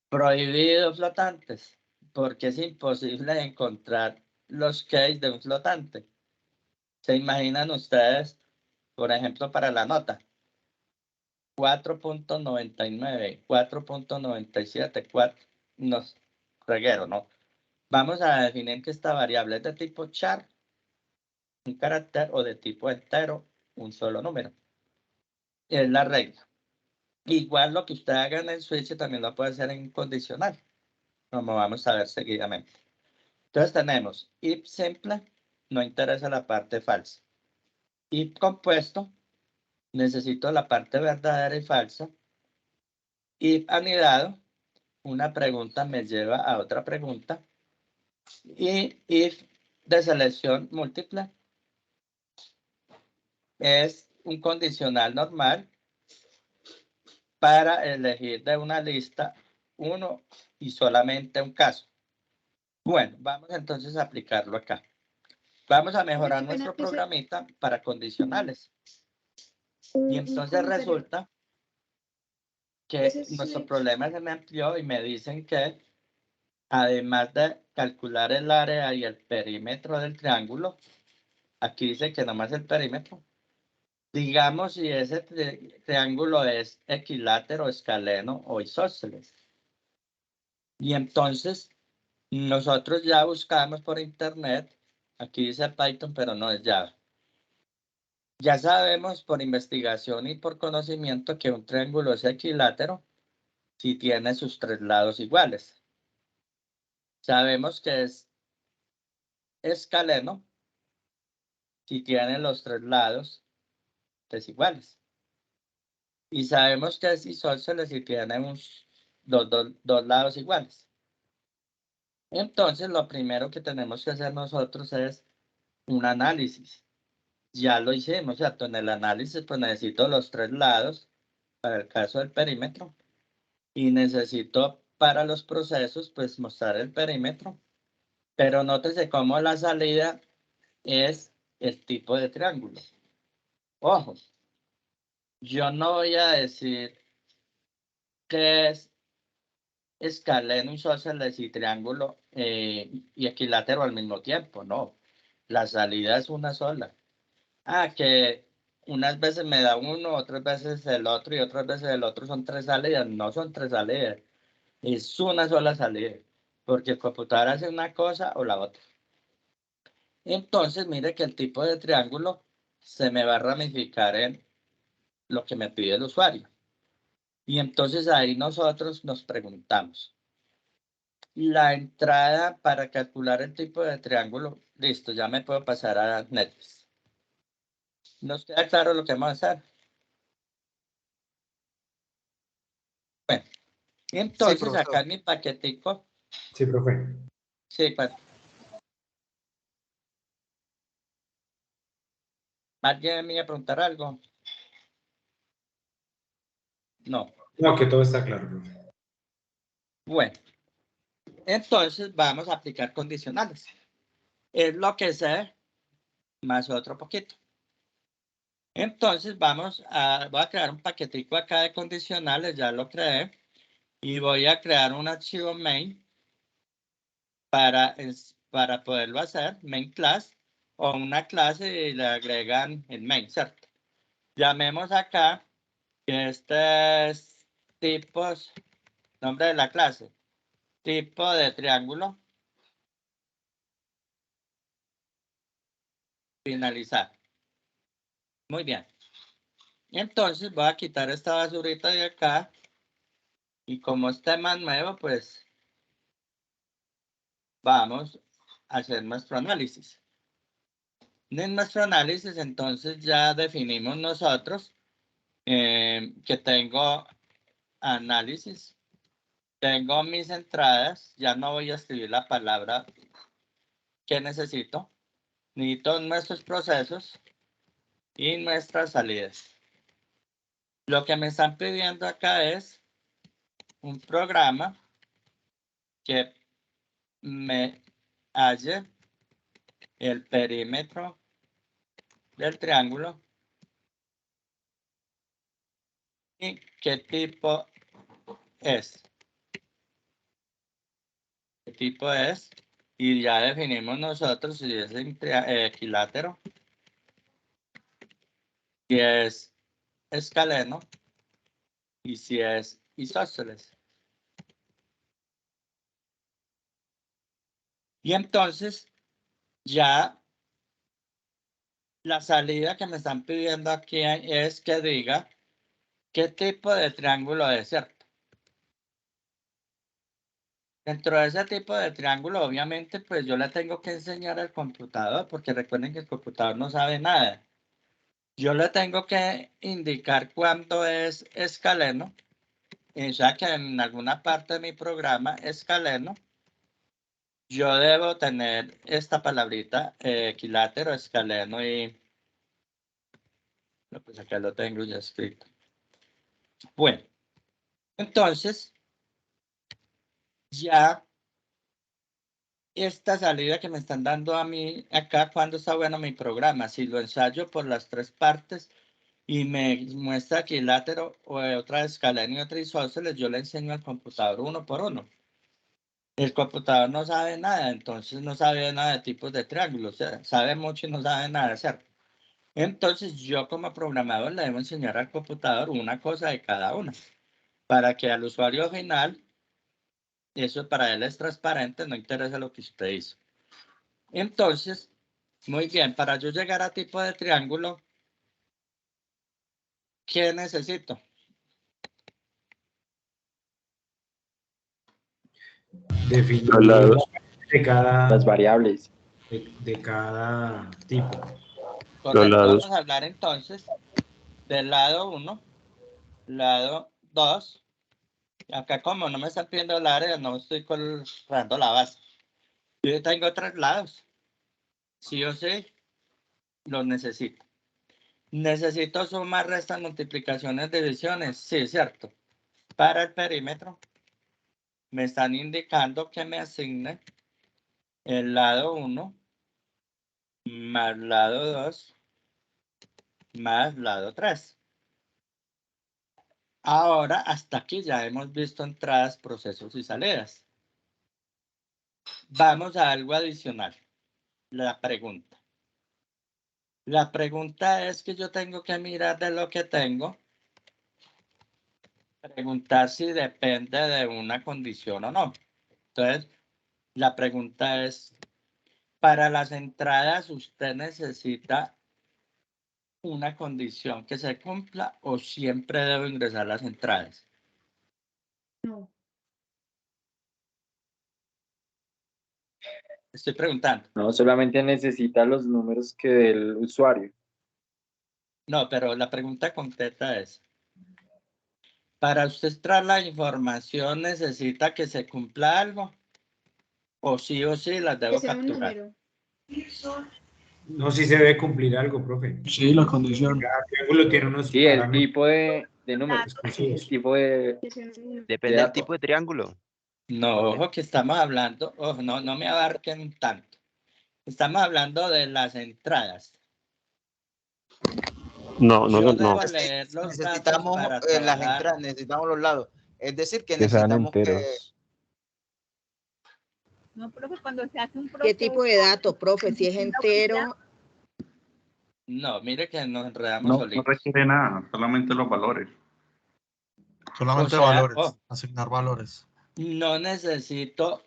Prohibido flotantes, porque es imposible encontrar los keys de un flotante. ¿Se imaginan ustedes, por ejemplo, para la nota? 4.99, 4.97, 4, no, reguero, ¿no? Vamos a definir que esta variable es de tipo char, un carácter, o de tipo entero, un solo número. Es la regla. Igual lo que usted haga en el switch también lo puede hacer en condicional, como vamos a ver seguidamente. Entonces tenemos if simple, no interesa la parte falsa. If compuesto, necesito la parte verdadera y falsa. If anidado, una pregunta me lleva a otra pregunta. Y if de selección múltiple es un condicional normal para elegir de una lista uno y solamente un caso. Bueno, vamos entonces a aplicarlo acá. Vamos a mejorar nuestro programita para condicionales. Y entonces resulta que nuestro problema se me amplió y me dicen que además de calcular el área y el perímetro del triángulo, aquí dice que nomás el perímetro, digamos si ese triángulo es equilátero, escaleno o isósceles. Y entonces Nosotros ya buscamos por internet, aquí dice Python, pero no es Java. Ya sabemos por investigación y por conocimiento que un triángulo es equilátero si tiene sus tres lados iguales. Sabemos que es escaleno si tiene los tres lados desiguales. Y sabemos que es isósceles si tiene dos lados iguales. Entonces, lo primero que tenemos que hacer nosotros es un análisis. Ya lo hicimos, ¿cierto? En el análisis, pues necesito los tres lados para el caso del perímetro. Y necesito para los procesos, pues mostrar el perímetro. Pero nótese cómo la salida es el tipo de triángulo. Ojo, yo no voy a decir que es escaleno, isósceles y triángulo y equilátero al mismo tiempo, no. La salida es una sola. Que unas veces me da uno, otras veces el otro y otras veces el otro son tres salidas. No son tres salidas, es una sola salida, porque el computador hace una cosa o la otra. Entonces, mire que el tipo de triángulo se me va a ramificar en lo que me pide el usuario. Y entonces ahí nosotros nos preguntamos, la entrada para calcular el tipo de triángulo, listo, ya me puedo pasar a Netflix. ¿Nos queda claro lo que vamos a hacer? Bueno, entonces profesor. acá en mi paquetico, Sí, profe. sí, pues, ¿alguien me iba a preguntar algo? No. No, que todo está claro, profe. Bueno, entonces vamos a aplicar condicionales. Es lo que sé más otro poquito. Entonces voy a crear un paquetico acá de condicionales, ya lo creé, y voy a crear un archivo main para poderlo hacer, main class, o una clase y le agregan el main, ¿cierto? Llamemos acá que este es tipos, nombre de la clase, tipo de triángulo, finalizar. Muy bien. Entonces voy a quitar esta basurita de acá y como es tema nuevo, pues vamos a hacer nuestro análisis. En nuestro análisis, entonces ya definimos nosotros que tengo análisis, tengo mis entradas, ya no voy a escribir la palabra que necesito, necesito nuestros procesos y nuestras salidas. Lo que me están pidiendo acá es un programa que me halle el perímetro del triángulo y qué tipo es. ¿Qué tipo es? Y ya definimos nosotros si es equilátero, si es escaleno y si es isósceles. Y entonces ya la salida que me están pidiendo aquí es que diga qué tipo de triángulo es, ¿cierto? Dentro de ese tipo de triángulo, obviamente, pues yo le tengo que enseñar al computador, porque recuerden que el computador no sabe nada. Yo le tengo que indicar cuándo es escaleno, o sea que en alguna parte de mi programa escaleno, yo debo tener esta palabrita, equilátero, escaleno y... Pues acá lo tengo ya escrito. Bueno, entonces, ya esta salida que me están dando a mí acá, cuando está bueno mi programa, si lo ensayo por las tres partes y me muestra equilátero o otra escaleno y otra isósceles, yo le enseño al computador uno por uno. El computador no sabe nada, entonces no sabe nada de tipos de triángulos, o sea, sabe mucho y no sabe nada, ¿cierto? Entonces yo como programador le debo enseñar al computador una cosa de cada una, para que al usuario final Eso para él es transparente, no interesa lo que usted hizo. Entonces, muy bien, para yo llegar a tipo de triángulo, ¿qué necesito? Definir Los lados, de cada, las variables. de cada tipo. Correcto, lados. vamos a hablar entonces del lado 1, lado 2. Acá como no me están pidiendo el área, no estoy colgando la base. Yo tengo 3 lados. Sí o sí, los necesito. Necesito sumar, restas, multiplicaciones, divisiones. Sí, cierto. Para el perímetro, me están indicando que me asigne el lado 1 más lado 2 más lado 3. Ahora, hasta aquí ya hemos visto entradas, procesos y salidas. Vamos a algo adicional. La pregunta. La pregunta es que yo tengo que mirar de lo que tengo. Preguntar si depende de una condición o no. Entonces, la pregunta es, para las entradas, ¿usted necesita una condición que se cumpla o siempre debo ingresar las entradas? No. Estoy preguntando. No, solamente necesita los números que dé el usuario. No, pero la pregunta concreta es, ¿para usted extraer la información necesita que se cumpla algo? ¿O sí las Que debo sea un capturar? número. No, si se debe cumplir algo, profe. Sí, la condición. Cada triángulo tiene unos Sí, el parámetros tipo de número, exclusivos. el tipo de Que sea un número. Depende del dato. tipo de triángulo. No, ojo que estamos hablando, ojo, no me abarquen tanto. Estamos hablando de las entradas. No, Yo no. debo leer los datos Necesitamos para las trabajar. entradas, necesitamos los lados. Es decir, que Que sean necesitamos que... enteros. No, profe, cuando se hace un proceso... ¿Qué tipo de datos, profe? Si es entero. No, mire que nos enredamos No solitos. requiere nada, solamente los valores. Solamente valores, asignar valores. No necesito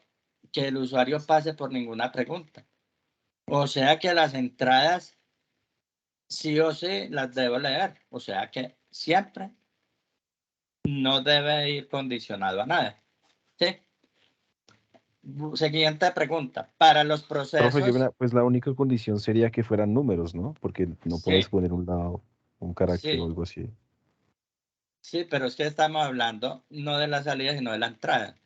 que el usuario pase por ninguna pregunta. O sea que las entradas sí o sí las debo leer. O sea que siempre no debe ir condicionado a nada. ¿Sí? Siguiente pregunta. Para los procesos. Profe, pues la única condición sería que fueran números, ¿no? Porque no Sí. puedes poner un lado, un carácter Sí. o algo así. Sí, pero es que estamos hablando no de la salida, sino de la entrada.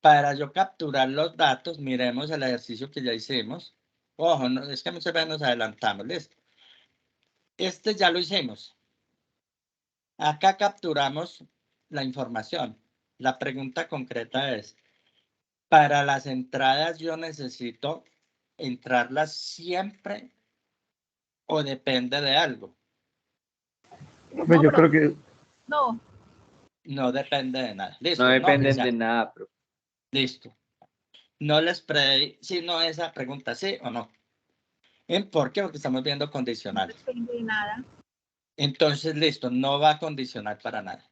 Para yo capturar los datos, miremos el ejercicio que ya hicimos. Ojo, no, es que muchas veces nos adelantamos, listo. Este ya lo hicimos. Acá capturamos la información. La pregunta concreta es, para las entradas yo necesito entrarlas siempre o depende de algo. Profe, yo creo que... No. No depende de nada. Listo. No dependen Oficial. de nada, pero Listo. No les pedí si no esa pregunta, sí o no. ¿Por qué? Porque estamos viendo condicionales. No depende de nada. Entonces, listo, no va a condicionar para nada.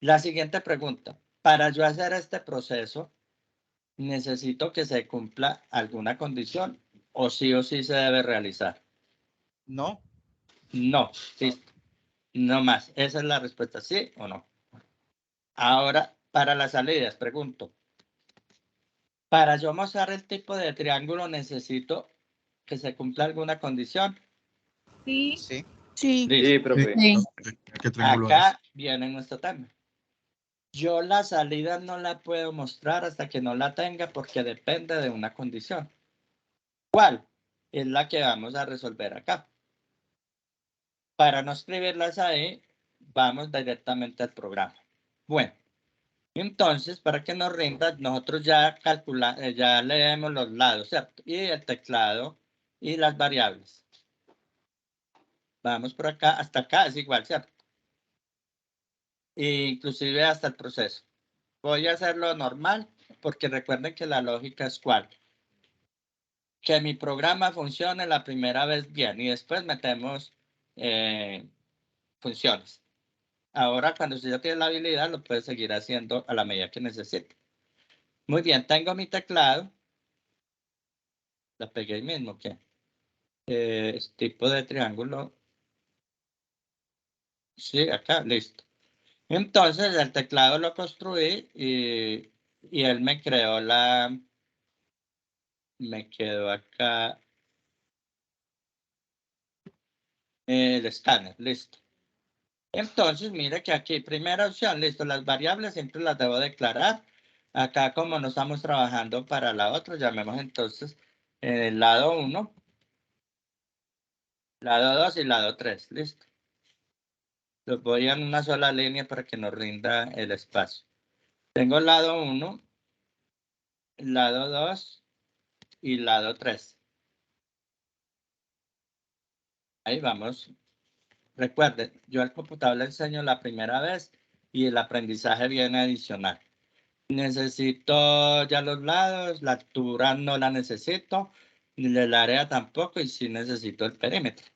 La siguiente pregunta. Para yo hacer este proceso, ¿necesito que se cumpla alguna condición o sí se debe realizar? No. No, listo. No más. Esa es la respuesta, ¿sí o no? Ahora, para las salidas, pregunto. Para yo mostrar el tipo de triángulo, ¿necesito que se cumpla alguna condición? Sí. Sí. Sí. sí, profe. Sí. Acá viene nuestro tema. Yo la salida no la puedo mostrar hasta que no la tenga porque depende de una condición. ¿Cuál? Es la que vamos a resolver acá. Para no escribirlas ahí, vamos directamente al programa. Bueno, entonces, para que nos rinda, nosotros ya calculamos, ya leemos los lados, ¿cierto? Y el teclado y las variables. Vamos por acá, hasta acá es igual, ¿cierto? E inclusive hasta el proceso. Voy a hacerlo normal porque recuerden que la lógica es cuál. Que mi programa funcione la primera vez bien y después metemos funciones. Ahora, cuando usted ya tiene la habilidad, lo puede seguir haciendo a la medida que necesite. Muy bien, tengo mi teclado. La pegué ahí mismo, ¿qué? Es tipo de triángulo. Sí, acá, listo. Entonces, el teclado lo construí y él me creó me quedó acá el escáner, listo. Entonces, mire que aquí, primera opción, listo, las variables siempre las debo declarar. Acá, como no estamos trabajando para la otra, llamemos entonces el lado 1, lado 2 y lado 3, listo. Los voy en una sola línea para que nos rinda el espacio. Tengo lado 1, lado 2 y lado 3. Ahí vamos. Recuerden, yo al computador le enseño la primera vez y el aprendizaje viene adicional. Necesito ya los lados, la altura no la necesito, ni el área tampoco, y sí necesito el perímetro.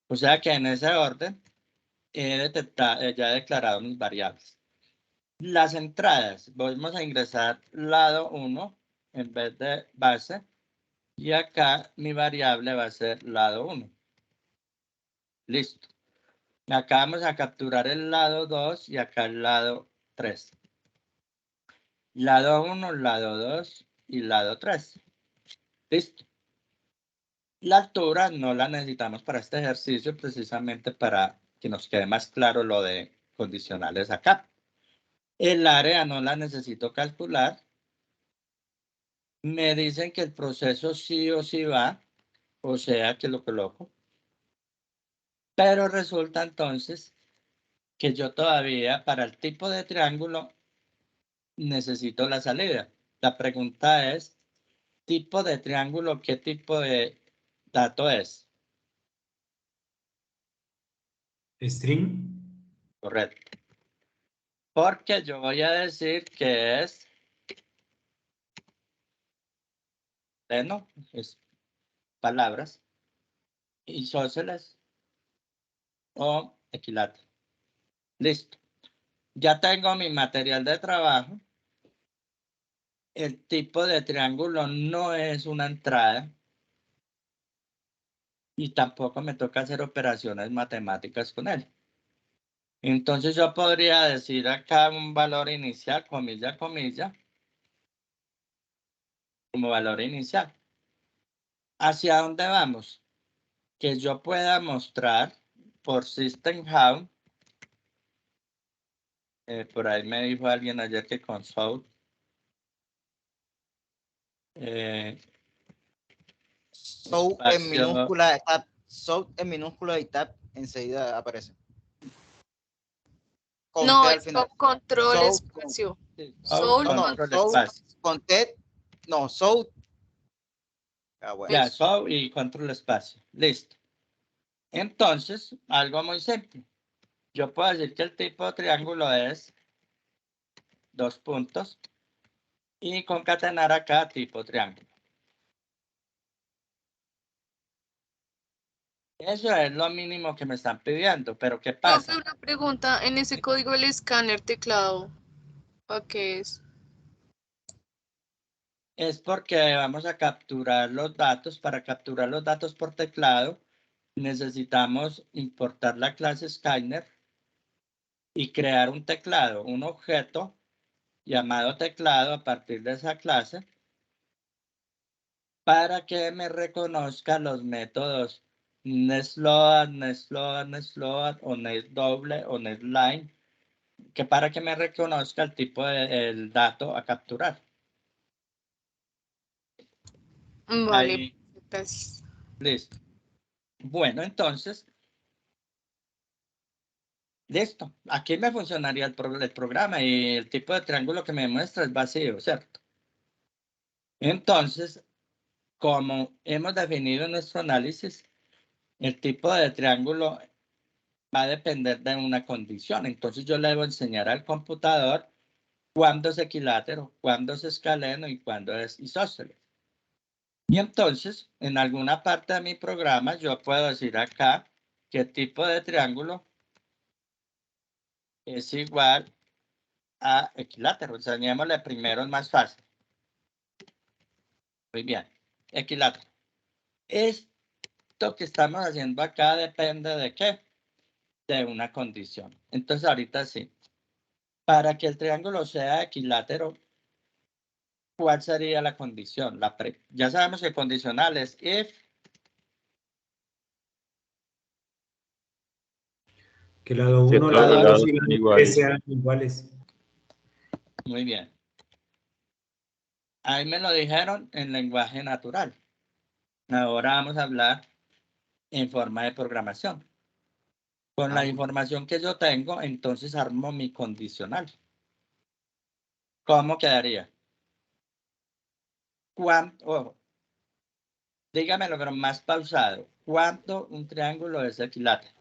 O sea que en ese orden ya he declarado mis variables. Las entradas, vamos a ingresar lado 1 en vez de base, y acá mi variable va a ser lado 1. Listo. Acá vamos a capturar el lado 2 y acá el lado 3. Lado 1, lado 2 y lado 3. Listo. La altura no la necesitamos para este ejercicio, precisamente para que nos quede más claro lo de condicionales acá. El área no la necesito calcular. Me dicen que el proceso sí o sí va, o sea que lo coloco. Pero resulta entonces que yo todavía para el tipo de triángulo necesito la salida. La pregunta es, tipo de triángulo, ¿qué tipo de dato es? String. Correcto. Porque yo voy a decir que es pleno, es palabras, isósceles o equilátero. Listo. Ya tengo mi material de trabajo. El tipo de triángulo no es una entrada. Y tampoco me toca hacer operaciones matemáticas con él. Entonces yo podría decir acá un valor inicial, comilla, comilla, como valor inicial. ¿Hacia dónde vamos? Que yo pueda mostrar por system how, por ahí me dijo alguien ayer que console, So en minúscula, tab, so en minúscula y tab enseguida aparece. Con No, T al es final. con control So, espacio. so, con T, no, so. Ah, bueno. Ya, so y control espacio. Listo. Entonces, algo muy simple. Yo puedo decir que el tipo de triángulo es 2 puntos y concatenar acá tipo triángulo. Eso es lo mínimo que me están pidiendo, pero ¿qué pasa? Profe, una pregunta, en ese código del escáner teclado, ¿para qué es? Es porque vamos a capturar los datos. Para capturar los datos por teclado, necesitamos importar la clase Skyner y crear un teclado, un objeto llamado teclado a partir de esa clase para que me reconozca los métodos netload, netload, netload o netdoble o netline, que para que me reconozca el tipo de dato a capturar. Vale, Ahí, gracias. listo. Bueno, entonces, listo. Aquí me funcionaría el programa y el tipo de triángulo que me muestra es vacío, ¿cierto? Entonces, como hemos definido en nuestro análisis, el tipo de triángulo va a depender de una condición. Entonces, yo le debo enseñar al computador cuándo es equilátero, cuándo es escaleno y cuándo es isósceles. Y entonces, en alguna parte de mi programa, yo puedo decir acá qué tipo de triángulo es igual a equilátero. Enseñémosle primero el más fácil. Muy bien, equilátero. Esto que estamos haciendo acá depende de qué, de una condición. Entonces ahorita sí, para que el triángulo sea equilátero, ¿cuál sería la condición? Ya sabemos que condicional es if. Que lado Que 1, todos lado los 2 lados y sean lado 3 iguales. sean iguales. Muy bien. Ahí me lo dijeron en lenguaje natural. Ahora vamos a hablar en forma de programación. Con la información que yo tengo, entonces armo mi condicional. ¿Cómo quedaría? ¿Cuánto? Dígamelo, pero más pausado. ¿Cuánto un triángulo es equilátero?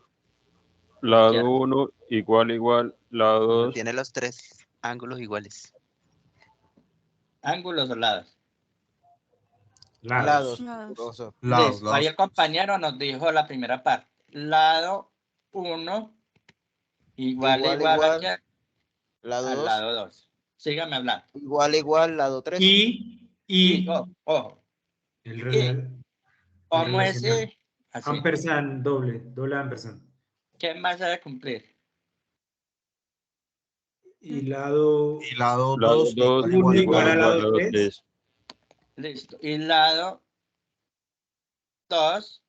Lado 1 igual, lado 2. Tiene los tres ángulos iguales. ¿Ángulos o lados? Lados. Listo. Ahí el compañero nos dijo la primera parte. Lado 1 igual a qué? Lado al 2. lado 2. Sígame hablando. Igual, lado 3. Y ojo. ¿Cómo es relacional. Y? Así. Ampersand, doble ampersand. ¿Qué más debe cumplir? Y lado 2 1 igual a lado 3. Listo. Y lado 2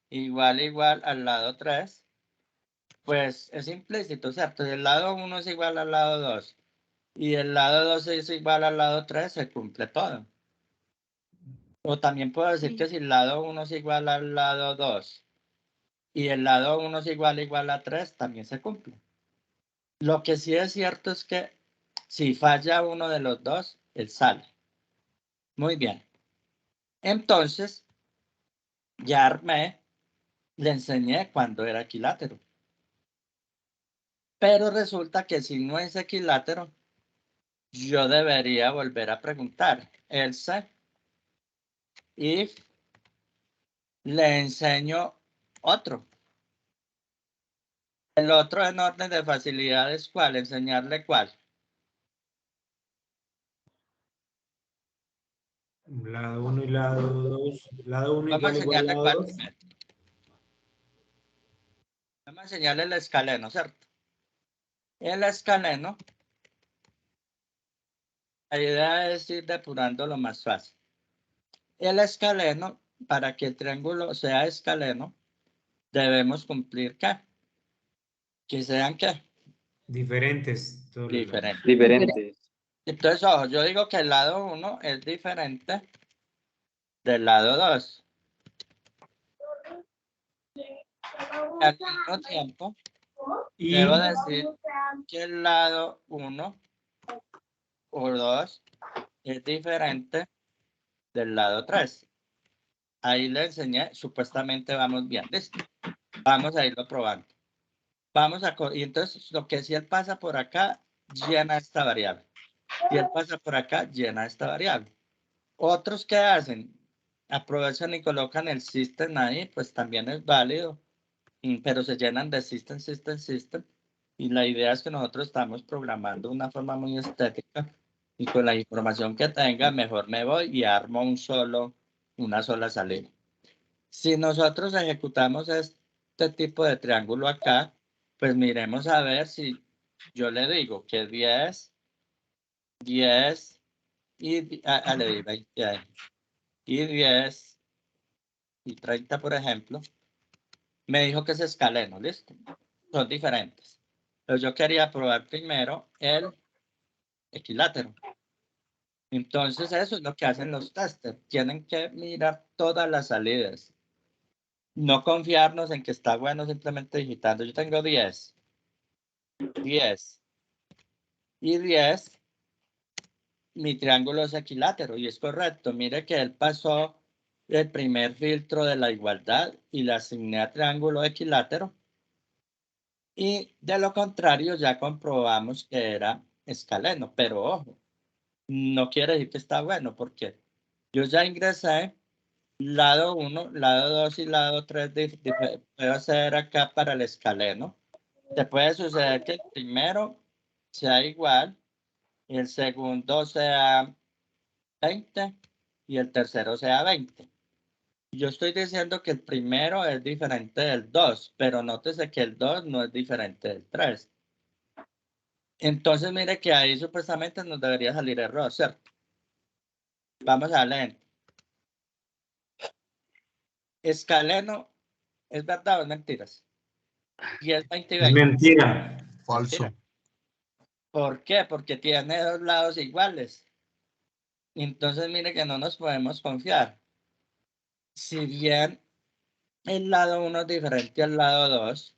igual al lado 3. Pues es implícito, ¿cierto? El lado 1 es igual al lado 2 y el lado 2 es igual al lado 3, se cumple todo. O también puedo decir que si el lado 1 es igual al lado 2 y el lado 1 es igual a 3, también se cumple. Lo que sí es cierto es que si falla uno de los dos, él sale. Muy bien. Entonces, ya armé, le enseñé cuando era equilátero. Pero resulta que si no es equilátero, yo debería volver a preguntar. Else, if, le enseño otro. El otro en orden de facilidades, ¿cuál? Enseñarle cuál. Lado 1 y lado 2. Lado 1 Vamos a igual a enseñarle lado cuál 2. primero. Vamos a enseñarle el escaleno, ¿cierto? El escaleno, la idea es ir depurando lo más fácil. El escaleno, para que el triángulo sea escaleno, debemos cumplir ¿qué? Que sean ¿qué? Diferentes. Diferentes. Entonces, ojo, yo digo que el lado 1 es diferente del lado 2. Al mismo tiempo, debo decir que el lado 1 o 2 es diferente del lado 3. Ahí le enseñé, supuestamente vamos bien. Listo. Vamos a irlo probando. Y entonces lo que si él pasa por acá, llena esta variable. Si él pasa por acá, llena esta variable. Otros que hacen, aprovechan y colocan el system ahí, pues también es válido, pero se llenan de system. Y la idea es que nosotros estamos programando de una forma muy estética y con la información que tenga, mejor me voy y armo una sola salida. Si nosotros ejecutamos este tipo de triángulo acá, pues miremos a ver si yo le digo que 10 y le di 20 ahí, y 10 y 30, por ejemplo, me dijo que es escaleno, ¿listo? Son diferentes. Pero yo quería probar primero el equilátero. Entonces eso es lo que hacen los testers. Tienen que mirar todas las salidas. No confiarnos en que está bueno simplemente digitando. Yo tengo 10 y 10. Mi triángulo es equilátero y es correcto. Mire que él pasó el primer filtro de la igualdad y le asigné a triángulo equilátero. Y de lo contrario ya comprobamos que era escaleno. Pero ojo, no quiere decir que está bueno porque yo ya ingresé lado 1, lado 2 y lado 3. Puedo hacer acá para el escaleno. te puede suceder que el primero sea igual, y el segundo sea 20 y el tercero sea 20. Yo estoy diciendo que el primero es diferente del 2, pero nótese que el 2 no es diferente del 3. Entonces, mire que ahí supuestamente nos debería salir error, ¿cierto? Vamos a leer. Escaleno, ¿es verdad o es mentiras? Y es 20 y Es 20. mentira. Falso. Mentira. ¿Por qué? Porque tiene dos lados iguales. Entonces, mire que no nos podemos confiar. Si bien el lado 1 es diferente al lado 2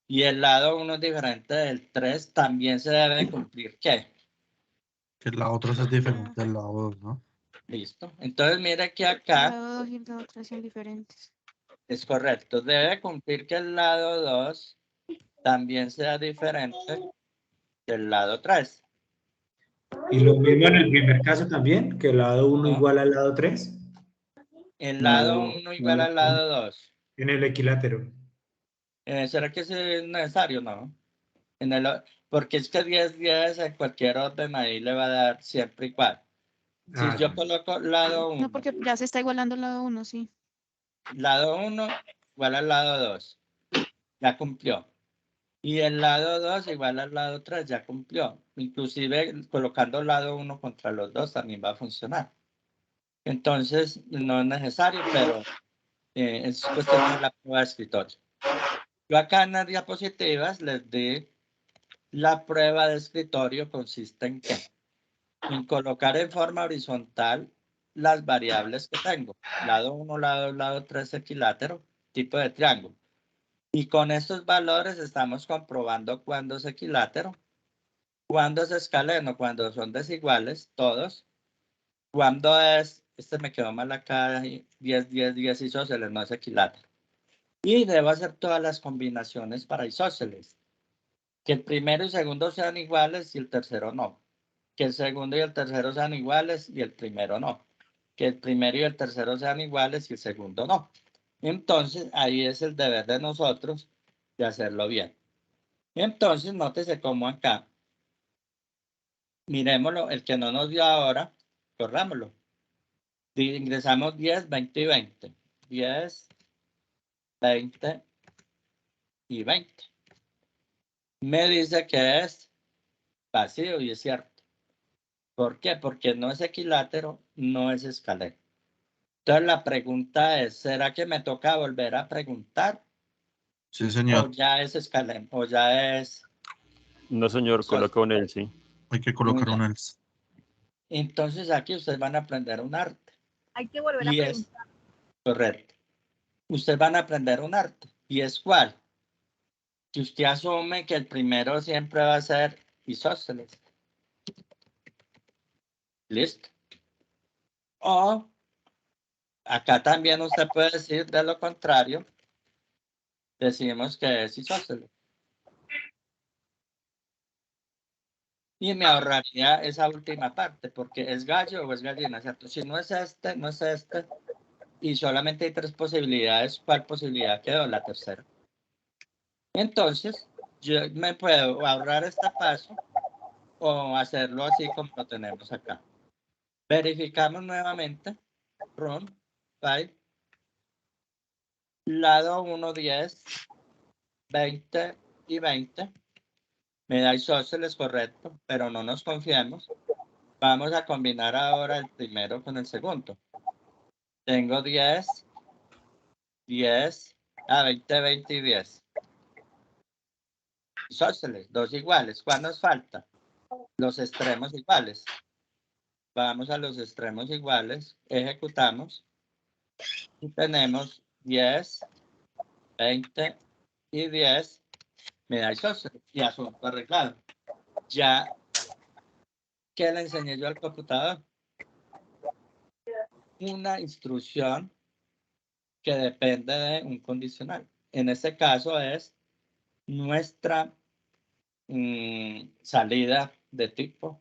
y el lado 1 es diferente del 3, también se debe cumplir ¿qué? Que la otra es diferente del lado 2, ¿no? Listo. Entonces, mire que El acá lado 2 y el lado 3 son diferentes. es correcto. Debe cumplir que el lado 2 también sea diferente del lado 3. Y lo mismo en el primer caso también, que el lado 1 No. igual al lado 3. El lado 1 igual al lado 2. En el equilátero. ¿Será que es necesario? No. Porque es que 10 en cualquier orden ahí le va a dar siempre igual. Si Ah, yo coloco lado 1, No, porque ya se está igualando el lado 1, sí. lado 1 igual al lado 2, ya cumplió. Y el lado 2 igual al lado 3, ya cumplió. Inclusive colocando lado 1 contra los dos también va a funcionar. Entonces, no es necesario, pero es cuestión de la prueba de escritorio. Yo acá en las diapositivas les di la prueba de escritorio. Consiste en qué? En colocar en forma horizontal las variables que tengo. Lado 1, lado 2, lado 3, equilátero, tipo de triángulo. Y con estos valores estamos comprobando cuándo es equilátero, cuándo es escaleno, cuándo son desiguales, todos. Cuándo es, me quedó mal acá, 10, 10, 10 isósceles, no es equilátero. Y debo hacer todas las combinaciones para isósceles. Que el primero y segundo sean iguales y el tercero no. Que el segundo y el tercero sean iguales y el primero no. Que el primero y el tercero sean iguales y el segundo no. Entonces, ahí es el deber de nosotros de hacerlo bien. Entonces, nótese cómo acá. Miremoslo, el que no nos dio ahora, corrámoslo. Ingresamos 10, 20 y 20. 10, 20 y 20. Me dice que es vacío y es cierto. ¿Por qué? Porque no es equilátero, no es escaleno. Entonces la pregunta es, ¿será que me toca volver a preguntar? Sí, señor. ¿O ya es escaleno? ¿O ya es...? No, señor, coloca un él, sí. Hay que colocar un else. Entonces aquí ustedes van a aprender un arte. Hay que volver a Y es preguntar. correcto. Ustedes van a aprender un arte. ¿Y es cuál? Que usted asume que el primero siempre va a ser isósceles. ¿Listo? O acá también usted puede decir de lo contrario. Decimos que es isósceles. Y me ahorraría esa última parte, porque es gallo o es gallina, ¿cierto? Si no es este, no es este, y solamente hay 3 posibilidades, ¿cuál posibilidad quedó? La tercera. Entonces, yo me puedo ahorrar este paso o hacerlo así como lo tenemos acá. Verificamos nuevamente. Run, 5. Lado 1, 10, 20 y 20. Me da isósceles, correcto, pero no nos confiemos. Vamos a combinar ahora el primero con el segundo. Tengo 10, 10, 20, 20 y 10. Isósceles, 2 iguales. ¿Cuál nos falta? Los extremos iguales. Vamos a los extremos iguales, ejecutamos y tenemos 10, 20 y 10. Me da isósceles y asunto arreglado. Ya, ¿qué le enseñé yo al computador? Una instrucción que depende de un condicional. En este caso es nuestra salida de tipo,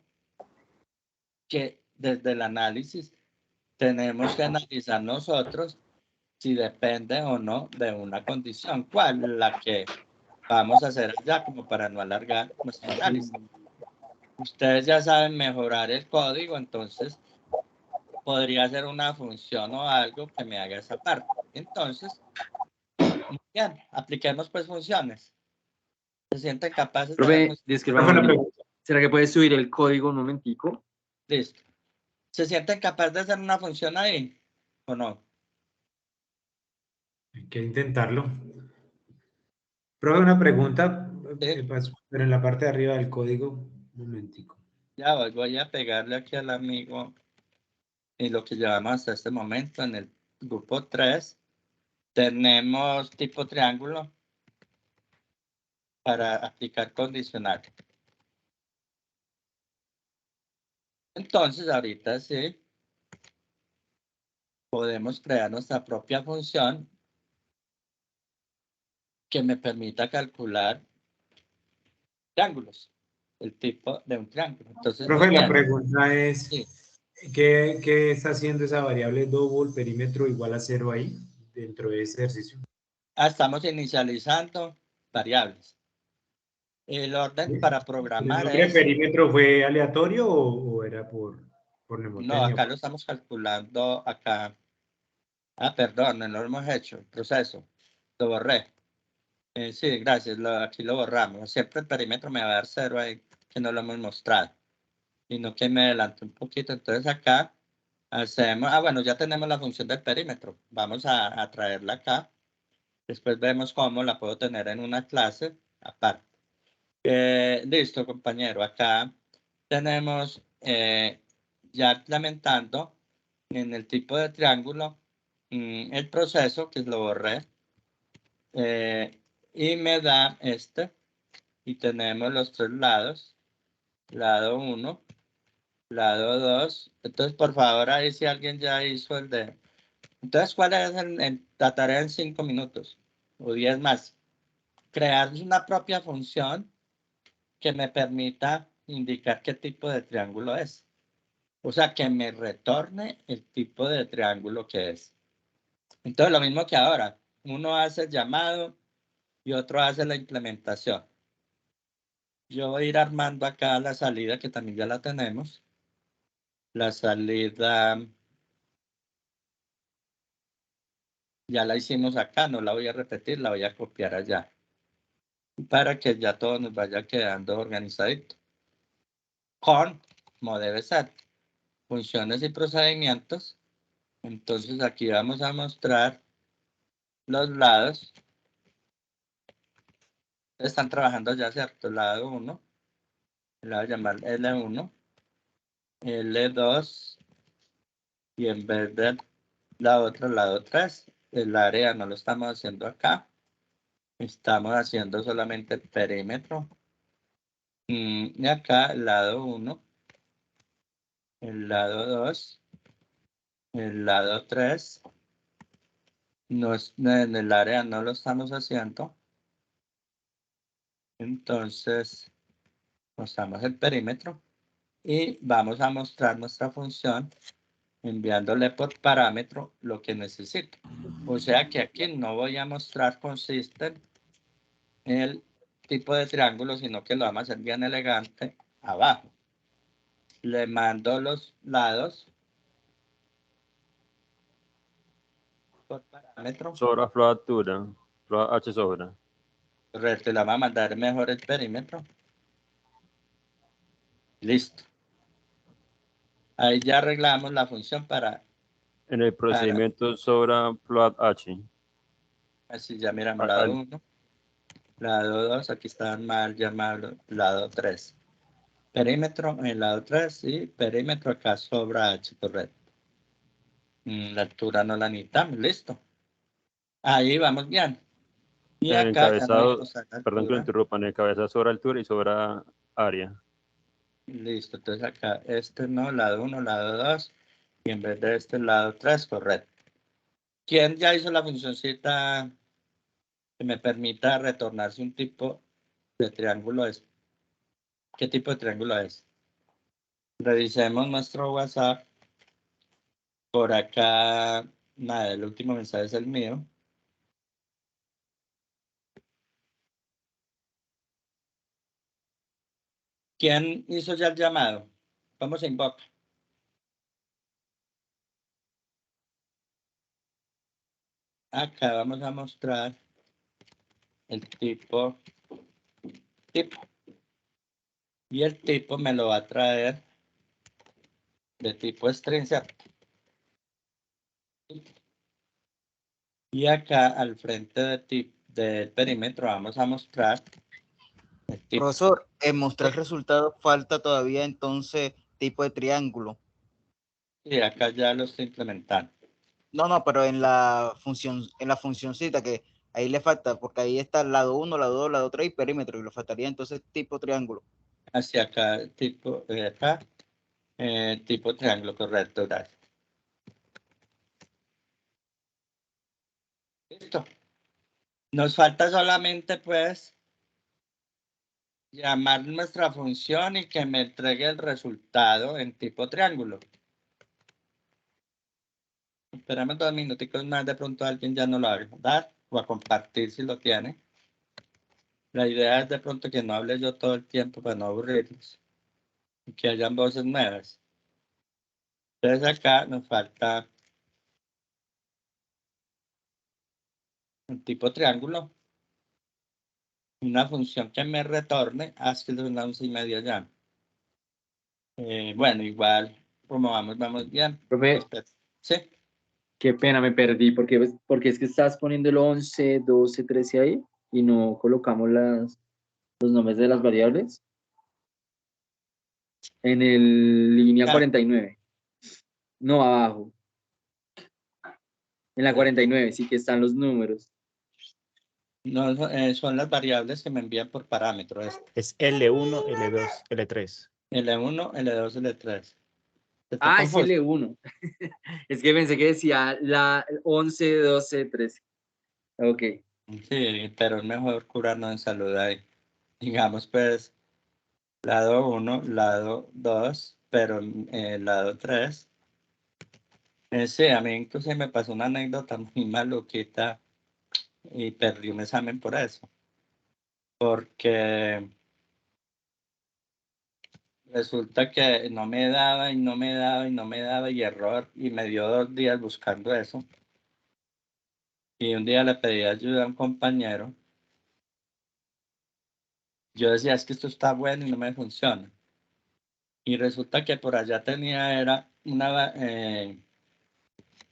que desde el análisis tenemos que analizar nosotros si depende o no de una condición. ¿Cuál? La que Vamos a hacer allá como para no alargar nuestro análisis. Ustedes ya saben mejorar el código, entonces podría ser una función o algo que me haga esa parte. Entonces, muy bien, apliquemos pues funciones. ¿Se sienten capaces de hacer Profe, disculpa un momento. ¿Será que puedes subir el código un momentico? Listo. ¿Se sienten capaces de hacer una función ahí o no? Hay que intentarlo. Profe, una pregunta, pero en la parte de arriba del código, un momentico. Ya voy a pegarle aquí al amigo y lo que llevamos hasta este momento en el grupo 3. Tenemos tipo triángulo para aplicar condicional. Entonces, ahorita sí podemos crear nuestra propia función que me permita calcular triángulos, el tipo de un triángulo. Entonces, Profe, la pregunta es, ¿qué está haciendo esa variable double perímetro igual a 0 ahí, dentro de ese ejercicio? Estamos inicializando variables. El orden para programar ¿El nombre es... perímetro fue aleatorio o era por mnemotecnia? No, acá lo estamos calculando acá. Ah, perdón, no lo hemos hecho. Proceso. Lo borré. Sí, gracias. Aquí lo borramos. Siempre el perímetro me va a dar 0 ahí, que no lo hemos mostrado. Y no que me adelante un poquito. Entonces acá hacemos... Ah, bueno, ya tenemos la función del perímetro. Vamos a traerla acá. Después vemos cómo la puedo tener en una clase aparte. Listo, compañero. Acá tenemos ya implementando en el tipo de triángulo el proceso que lo borré. Y me da este. Y tenemos los tres lados. Lado 1, lado 2. Entonces, por favor, ahí si alguien ya hizo el de... Entonces, ¿cuál es la tarea en 5 minutos? O 10 más. Crear una propia función que me permita indicar qué tipo de triángulo es. O sea, que me retorne el tipo de triángulo que es. Entonces, lo mismo que ahora. Uno hace el llamado y otro hace la implementación. Yo voy a ir armando acá la salida, que también ya la tenemos. La salida ya la hicimos acá, no la voy a repetir, la voy a copiar allá. Para que ya todo nos vaya quedando organizadito. Con, como debe ser, funciones y procedimientos. Entonces aquí vamos a mostrar los lados. Están trabajando ya, ¿cierto? Lado 1. Le voy a llamar L1. L2. Y en vez de la otra, lado 3, el área no lo estamos haciendo acá. Estamos haciendo solamente el perímetro. Y acá el lado 1. El lado 2. El lado 3. No es, en el área no lo estamos haciendo. Entonces, mostramos el perímetro. Y vamos a mostrar nuestra función enviándole por parámetro lo que necesito. O sea que aquí no voy a mostrar consiste el tipo de triángulo, sino que lo vamos a hacer bien elegante abajo. Le mando los lados por parámetro. Sobra floatura, H sobra. Correcto, le vamos a mandar mejor el perímetro. Listo. Ahí ya arreglamos la función para... En el procedimiento sobra float H. Así ya miramos lado 1, lado 2, aquí están mal llamados lado 3. Perímetro en el lado 3 y perímetro acá sobra H, correcto. La altura no la necesitamos, listo. Ahí vamos bien. Y En el acá ya no encabezado, vamos a la perdón que lo altura. interrumpa, en el encabezado sobra altura y sobra área. Listo, entonces acá este no, lado 1, lado 2. Y en vez de este lado 3, correcto. ¿Quién ya hizo la funcioncita que me permita retornar si un tipo de triángulo es? ¿Qué tipo de triángulo es? Revisemos nuestro WhatsApp. Por acá, nada, el último mensaje es el mío. ¿Quién hizo ya el llamado? ¿Cómo se invoca? Acá vamos a mostrar el tipo. Y el tipo me lo va a traer de tipo string, ¿cierto? Y acá al frente del perímetro vamos a mostrar el tipo. Profesor, en mostrar resultados falta todavía entonces tipo de triángulo. Y acá ya lo estoy implementando. No, pero en la funcioncita que ahí le falta, porque ahí está el lado 1, lado 2, lado 3 y perímetro, y le faltaría entonces tipo triángulo. Hacia acá, tipo triángulo, correcto, gracias. Listo. Nos falta solamente, pues, llamar nuestra función y que me entregue el resultado en tipo triángulo. Esperamos 2 minuticos más, de pronto alguien ya no lo va a dar o a compartir si lo tiene. La idea es de pronto que no hable yo todo el tiempo para no aburrirlos y que hayan voces nuevas. Entonces acá nos falta un tipo triángulo, una función que me retorne hasta las 11:30 ya. Bueno, igual, como vamos bien. Profe, sí. Qué pena, me perdí, porque es que estás poniendo el 11, 12, 13 ahí y no colocamos los nombres de las variables en el línea 49. No, abajo. En la 49 sí que están los números. No, son las variables que me envían por parámetro. Es L1, L2, L3. L1, L2, L3. Ah, es L1. Es que pensé que decía la 11, 12, 13. Ok. Sí, pero es mejor curarnos en salud ahí. Digamos, pues, lado 1, lado 2, pero lado 3. Sí, a mí incluso me pasó una anécdota muy maluquita y perdí un examen por eso. Porque resulta que no me daba y error, y me dio 2 días buscando eso. Y un día le pedí ayuda a un compañero. Yo decía, es que esto está bueno y no me funciona. Y resulta que por allá era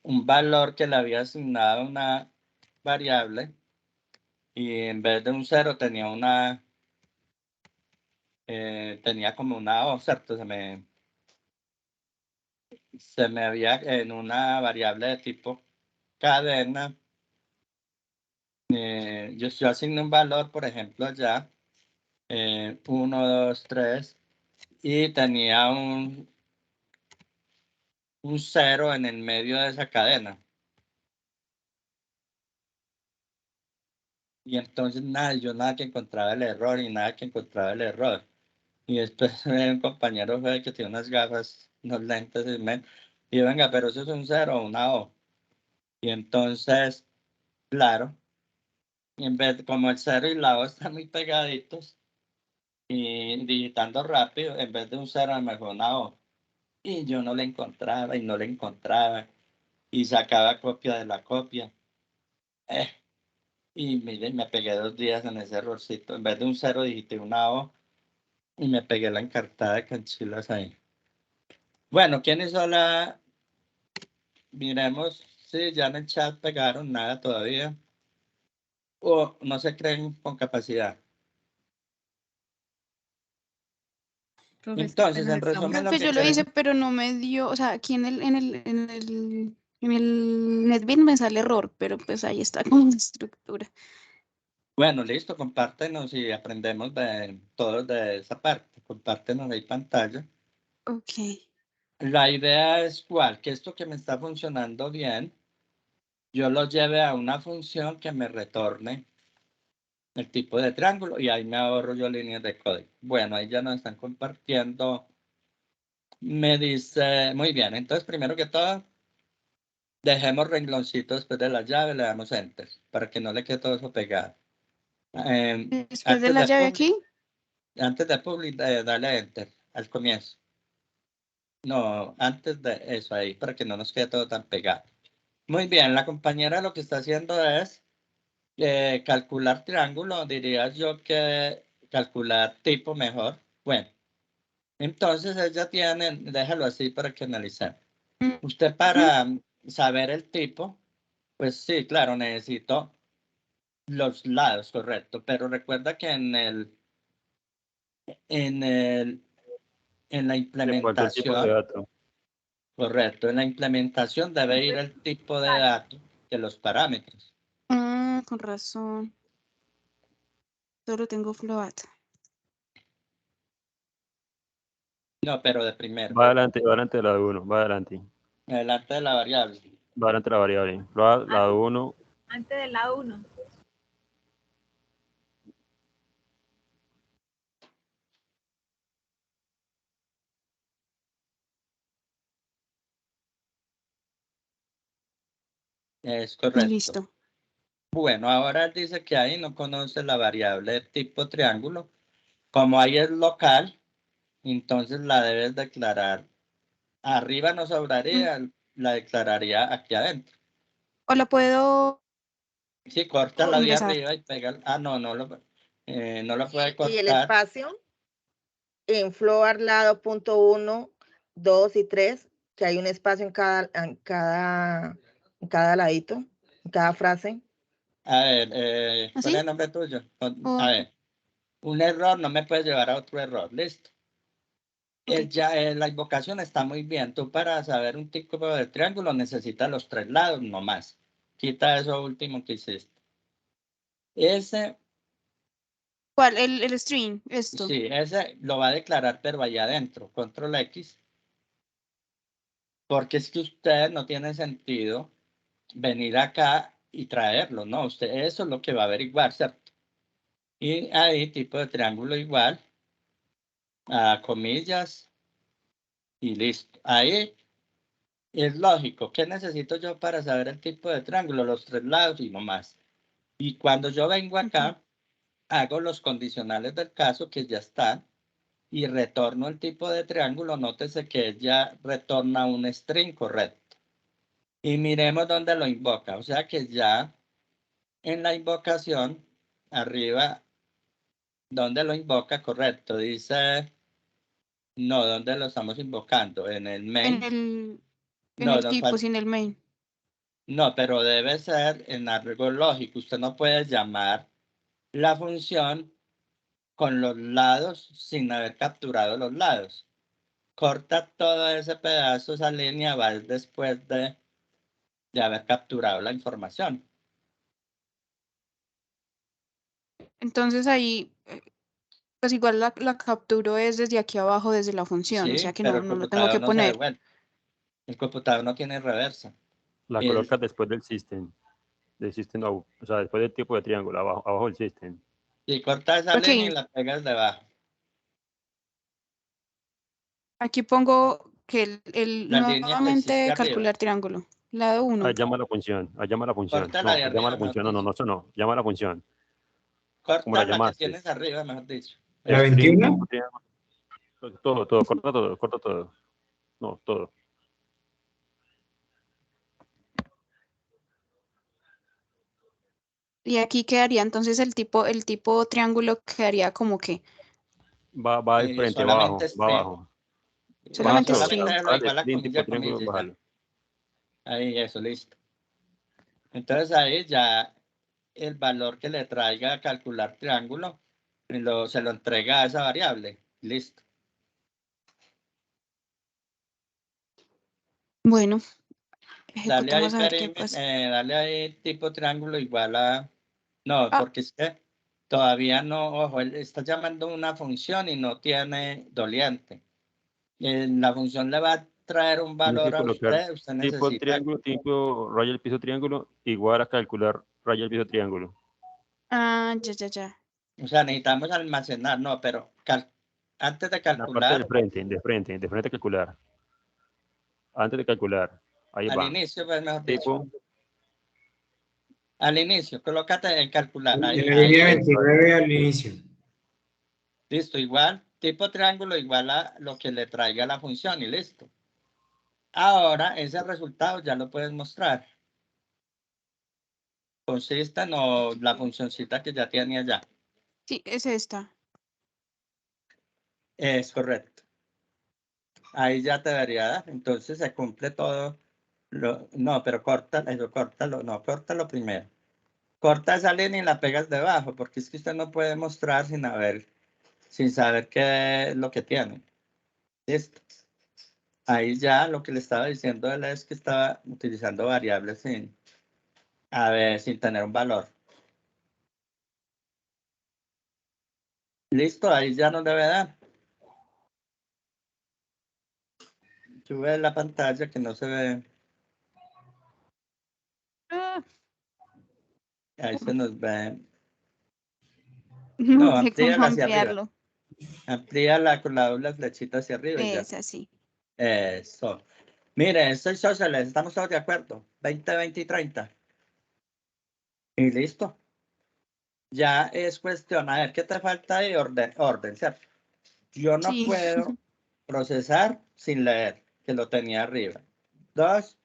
un valor que le había asignado a una variable, y en vez de un 0 tenía como una O, ¿cierto? Se me había en una variable de tipo cadena. Yo asigné un valor, por ejemplo, allá, 1, 2, 3, y tenía un 0 en el medio de esa cadena. Y entonces yo nada que encontraba el error y nada que encontraba el error. Y después un compañero fue que tiene unas gafas, unos lentes, y venga, pero eso es un 0 o una O. Y entonces, claro, y en vez como el 0 y la O están muy pegaditos, y digitando rápido, en vez de un 0 me fue una O. Y yo no le encontraba y no le encontraba, y sacaba copia de la copia. Y mire, me pegué 2 días en ese errorcito. En vez de un 0 digité una O y me pegué la encartada de canchilas ahí. Bueno, ¿quién hizo la? Miremos si ya en el chat pegaron nada todavía. O no se creen con capacidad. Entonces, en resumen, lo Que que yo lo hice, queremos. pero no me dio, o sea, aquí en el NetBeans me sale error, pero pues ahí está como la estructura. Bueno, listo, compártenos y aprendemos de todos de esa parte. Compártenos ahí pantalla. Ok. La idea es cuál, que esto que me está funcionando bien, yo lo lleve a una función que me retorne el tipo de triángulo, y ahí me ahorro yo líneas de código. Bueno, ahí ya nos están compartiendo. Me dice, muy bien, entonces primero que todo, dejemos rengloncito después de la llave, le damos enter, para que no le quede todo eso pegado. Después de Antes la de llave aquí. Antes de publicar, dale enter al comienzo. No, antes de eso ahí, para que no nos quede todo tan pegado. Muy bien, la compañera lo que está haciendo es calcular triángulo, diría yo que calcular tipo mejor. Bueno, entonces ella tiene, déjalo así para que analicemos. Usted para saber el tipo, pues sí, claro, necesito los lados, correcto, pero recuerda que en la De cualquier tipo de implementación, dato. correcto, en la implementación debe ir el tipo de dato de los parámetros. Ah, con razón. Solo tengo float. No, pero de primero. Va adelante de la 1, va adelante. Adelante de la variable. Va adelante de la variable. La 1. Antes del lado 1. Es correcto. Listo. Bueno, ahora dice que ahí no conoce la variable de tipo triángulo. Como ahí es local, entonces la debes declarar. Arriba no sobraría, la declararía aquí adentro. O la puedo Sí, corta la de ingresar. arriba y pega. Ah, no lo puede cortar. Y el espacio en float lado punto 1, 2 y 3, que hay un espacio en cada ladito, en cada frase. A ver, ¿cuál es el nombre tuyo? A ver, un error no me puede llevar a otro error. Listo. La invocación está muy bien. Tú para saber un tipo de triángulo necesitas los 3 lados, no más. Quita eso último que hiciste. Ese. ¿Cuál? El string, esto. Sí, ese lo va a declarar, pero allá adentro. Control X. Porque es que usted no tiene sentido venir acá y traerlo, ¿no? Usted eso es lo que va a averiguar, ¿cierto? Y ahí tipo de triángulo igual, a comillas, y listo. Ahí es lógico. ¿Qué necesito yo para saber el tipo de triángulo? Los 3 lados y no más. Y cuando yo vengo acá, hago los condicionales del caso que ya están y retorno el tipo de triángulo. Nótese que ya retorna un string correcto. Y miremos dónde lo invoca. O sea que ya en la invocación, arriba, ¿dónde lo invoca? Correcto. Dice, no, ¿dónde lo estamos invocando? En el main. En el tipo, sin el main. No, pero debe ser en algo lógico. Usted no puede llamar la función con los lados sin haber capturado los lados. Corta todo ese pedazo, esa línea va después de haber capturado la información. Entonces ahí, pues igual la capturo es desde aquí abajo, desde la función, Sí, o sea que pero no lo tengo que poner. El computador no tiene reversa. La colocas después del system. Del system out. O sea, después del tipo de triángulo, abajo del system. Y corta esa línea y la pegas debajo. Aquí pongo que nuevamente calcular arriba. triángulo. Lado 1. Llama la función. Llama la función. Corta No, la de llama arriba, la función. No, eso no. Llama la función. Corta la que tienes arriba, mejor dicho. ¿La 21? Todo, corta todo. No, todo. Y aquí quedaría entonces el tipo triángulo quedaría como que va al frente, va abajo. Solamente igual a comilla, bájalo. Ahí, eso, listo. Entonces ahí ya el valor que le traiga a calcular triángulo se lo entrega a esa variable. Listo. Bueno. Dale ahí, a ver qué pasa. Dale ahí tipo triángulo igual a... No, porque es que todavía no, ojo, él está llamando una función y no tiene doliente. La función le va a traer un valor a usted tipo necesita... triángulo, tipo raya el piso triángulo, igual a calcular raya el piso triángulo. Ah, ya. O sea, necesitamos almacenar, no, pero antes de calcular... La parte de frente calcular. Antes de calcular, ahí al va. Inicio, pues, mejor dicho. Al inicio, colócate en calcular. En la línea 29 al inicio. Listo, igual, tipo triángulo igual a lo que le traiga la función y listo. Ahora, ese resultado ya lo puedes mostrar. Consisten o la funcioncita que ya tiene allá. Sí, es esta. Es correcto. Ahí ya te debería dar. Entonces se cumple todo. No, pero córtalo. No, córtalo primero. Corta esa línea y la pegas debajo, porque es que usted no puede mostrar sin saber qué es lo que tiene. Listo. Ahí ya lo que le estaba diciendo él es que estaba utilizando variables sin tener un valor. Listo, ahí ya no debe dar. Sube la pantalla que no se ve. Ahí se nos ve. No, No sé cómo amplíala hacia arriba. ampliarlo. Amplíala con la doble flechita hacia arriba y ya. Es así. Eso. Mire, soy sociales, estamos todos de acuerdo. 20, 20 y 30. Y listo. Ya es cuestión, a ver, ¿qué te falta ahí? Orden, ¿cierto? Yo no Sí. puedo procesar sin leer, que lo tenía arriba. 2,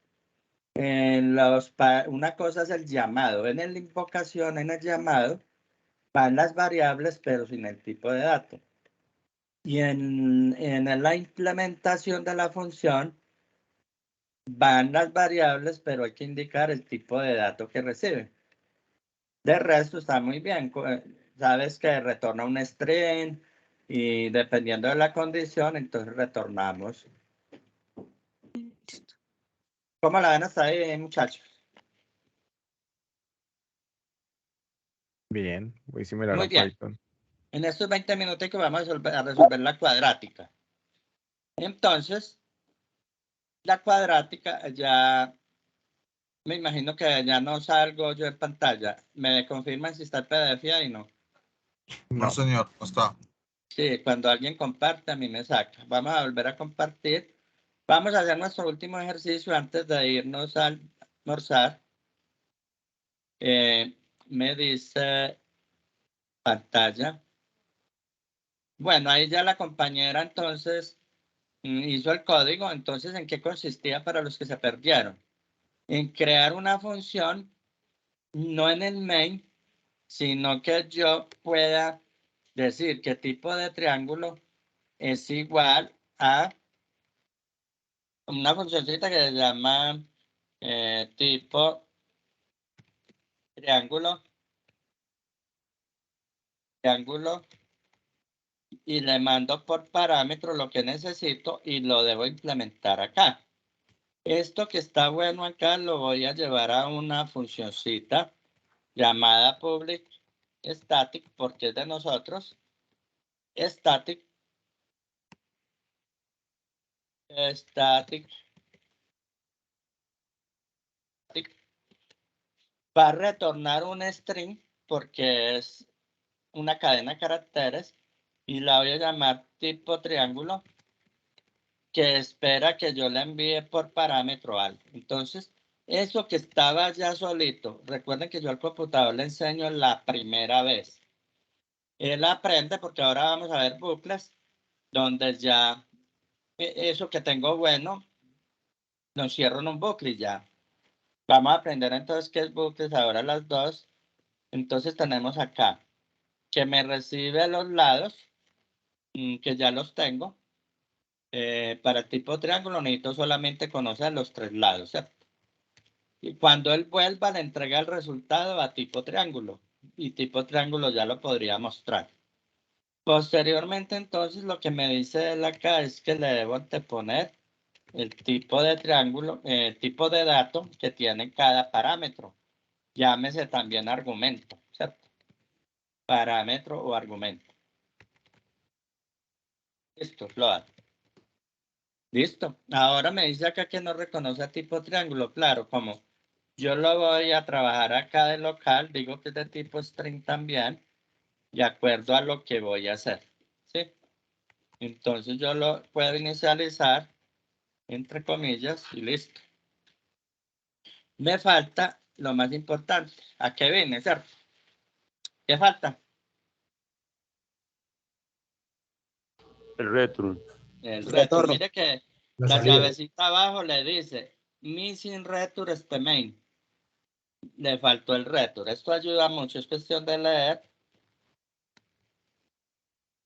una cosa es el llamado. En la invocación, en el llamado, van las variables, pero sin el tipo de dato. Y en la implementación de la función, van las variables, pero hay que indicar el tipo de dato que recibe. De resto está muy bien. Sabes que retorna un string y dependiendo de la condición, entonces retornamos. ¿Cómo la ven hasta ahí, muchachos? Bien, voy a similar Muy a bien. Python. En estos 20 minutos que vamos a resolver la cuadrática. Entonces, la cuadrática ya, me imagino que ya no salgo yo en pantalla. ¿Me confirman si está el PDF ahí? No. No, señor, no está. Sí, cuando alguien comparte, a mí me saca. Vamos a volver a compartir. Vamos a hacer nuestro último ejercicio antes de irnos a almorzar. Me dice pantalla. Bueno, ahí ya la compañera entonces hizo el código. Entonces, ¿en qué consistía para los que se perdieron? En crear una función, no en el main, sino que yo pueda decir qué tipo de triángulo es igual a una funcioncita que se llama tipo triángulo, y le mando por parámetro lo que necesito y lo debo implementar acá. Esto que está bueno acá lo voy a llevar a una funcioncita llamada public static, porque es de nosotros. Static va a retornar un string porque es una cadena de caracteres y la voy a llamar tipo triángulo, que espera que yo le envíe por parámetro algo. Entonces, eso que estaba ya solito, recuerden que yo al computador le enseño la primera vez. Él aprende porque ahora vamos a ver bucles donde ya eso que tengo bueno, lo cierro en un bucle y ya. Vamos a aprender entonces qué es bucles ahora las dos. Entonces tenemos acá que me recibe los lados, que ya los tengo. Para el tipo triángulo necesito solamente conocer los tres lados, ¿cierto? Y cuando él vuelva, le entrega el resultado a tipo triángulo. Y tipo triángulo ya lo podría mostrar. Posteriormente, entonces, lo que me dice él acá es que le debo anteponer el tipo de triángulo, tipo de dato que tiene cada parámetro. Llámese también argumento, ¿cierto? Parámetro o argumento. Listo, lo hago. Listo. Ahora me dice acá que no reconoce a tipo triángulo. Claro, como yo lo voy a trabajar acá de local, digo que es de tipo string también, de acuerdo a lo que voy a hacer. ¿Sí? Entonces yo lo puedo inicializar, entre comillas, y listo. Me falta lo más importante. ¿A qué viene, cierto? ¿Qué falta? El return. El return. Retorno. Mire que La la salida. llavecita abajo le dice missing return este main. Le faltó el return. Esto ayuda mucho. Es cuestión de leer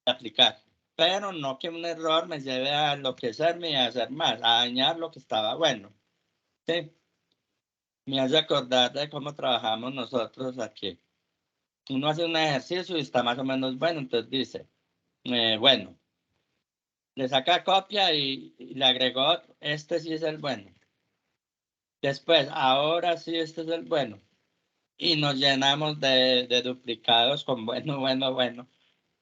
y aplicar. Pero no que un error me lleve a enloquecerme y a hacer más, a dañar lo que estaba bueno. ¿Sí? Me hace acordar de cómo trabajamos nosotros aquí. Uno hace un ejercicio y está más o menos bueno, entonces dice, bueno, le saca copia y le agregó otro. Este sí es el bueno. Después, ahora sí este es el bueno. Y nos llenamos de duplicados con bueno, bueno, bueno.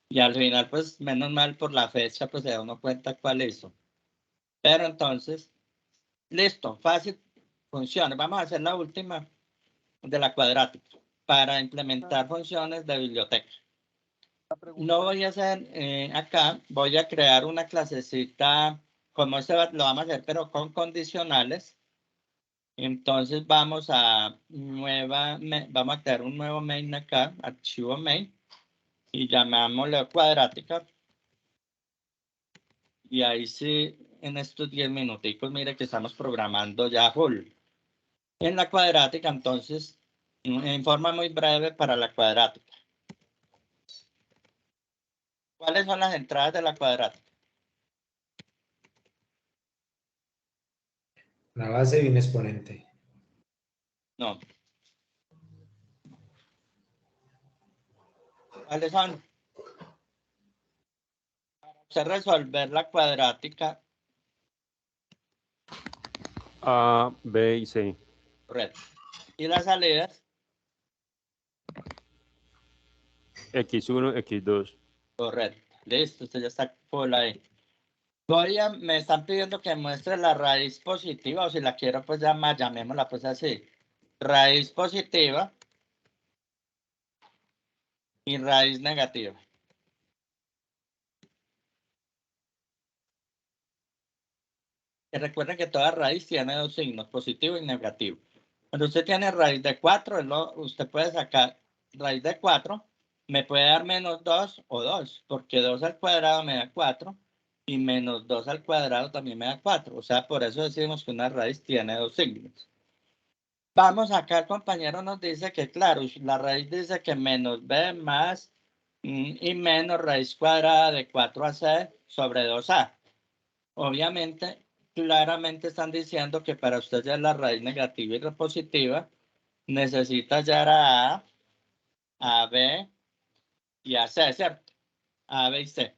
Y al final, pues, menos mal por la fecha, pues se da uno cuenta cuál hizo. Pero entonces, listo, fácil, funciona. Vamos a hacer la última de la cuadrática para implementar funciones de biblioteca. No voy a hacer acá, voy a crear una clasecita, como lo vamos a hacer, pero con condicionales. Entonces vamos a crear un nuevo main acá, archivo main, y llamámosle cuadrática. Y ahí sí, en estos 10 minuticos, mire que estamos programando ya full. En la cuadrática, entonces, en forma muy breve para la cuadrática. ¿Cuáles son las entradas de la cuadrática? La base de un exponente. No. ¿Cuáles son? Para usted resolver la cuadrática. A, B y C. Correcto. ¿Y las salidas? X1, X2. Correcto. Listo, usted ya está full ahí. Me están pidiendo que muestre la raíz positiva, o si la quiero pues llamar, llamémosla pues así. Raíz positiva y raíz negativa. Y recuerden que toda raíz tiene dos signos, positivo y negativo. Cuando usted tiene raíz de 4, usted puede sacar raíz de 4, me puede dar menos 2 o 2, porque 2 al cuadrado me da 4 y menos 2 al cuadrado también me da 4. O sea, por eso decimos que una raíz tiene dos signos. Vamos acá, el compañero nos dice que, claro, la raíz dice que menos b más y menos raíz cuadrada de 4ac sobre 2a. Obviamente, claramente están diciendo que para usted ya la raíz negativa y la positiva necesita hallar a B y a C, ¿cierto? A, B y C.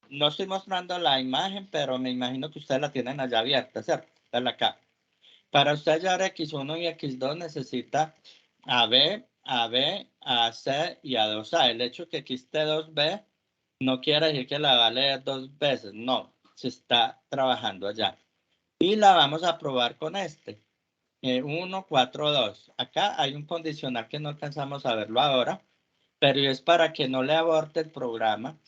No estoy mostrando la imagen, pero me imagino que ustedes la tienen allá abierta, ¿cierto? Dale acá. Para usted hallar X1 y X2 necesita a B, a C y a 2A. El hecho que aquí esté 2B no quiere decir que la va a leer dos veces, no, se está trabajando allá. Y la vamos a probar con este. 1, 4, 2. Acá hay un condicional que no alcanzamos a verlo ahora, pero es para que no le aborte el programa,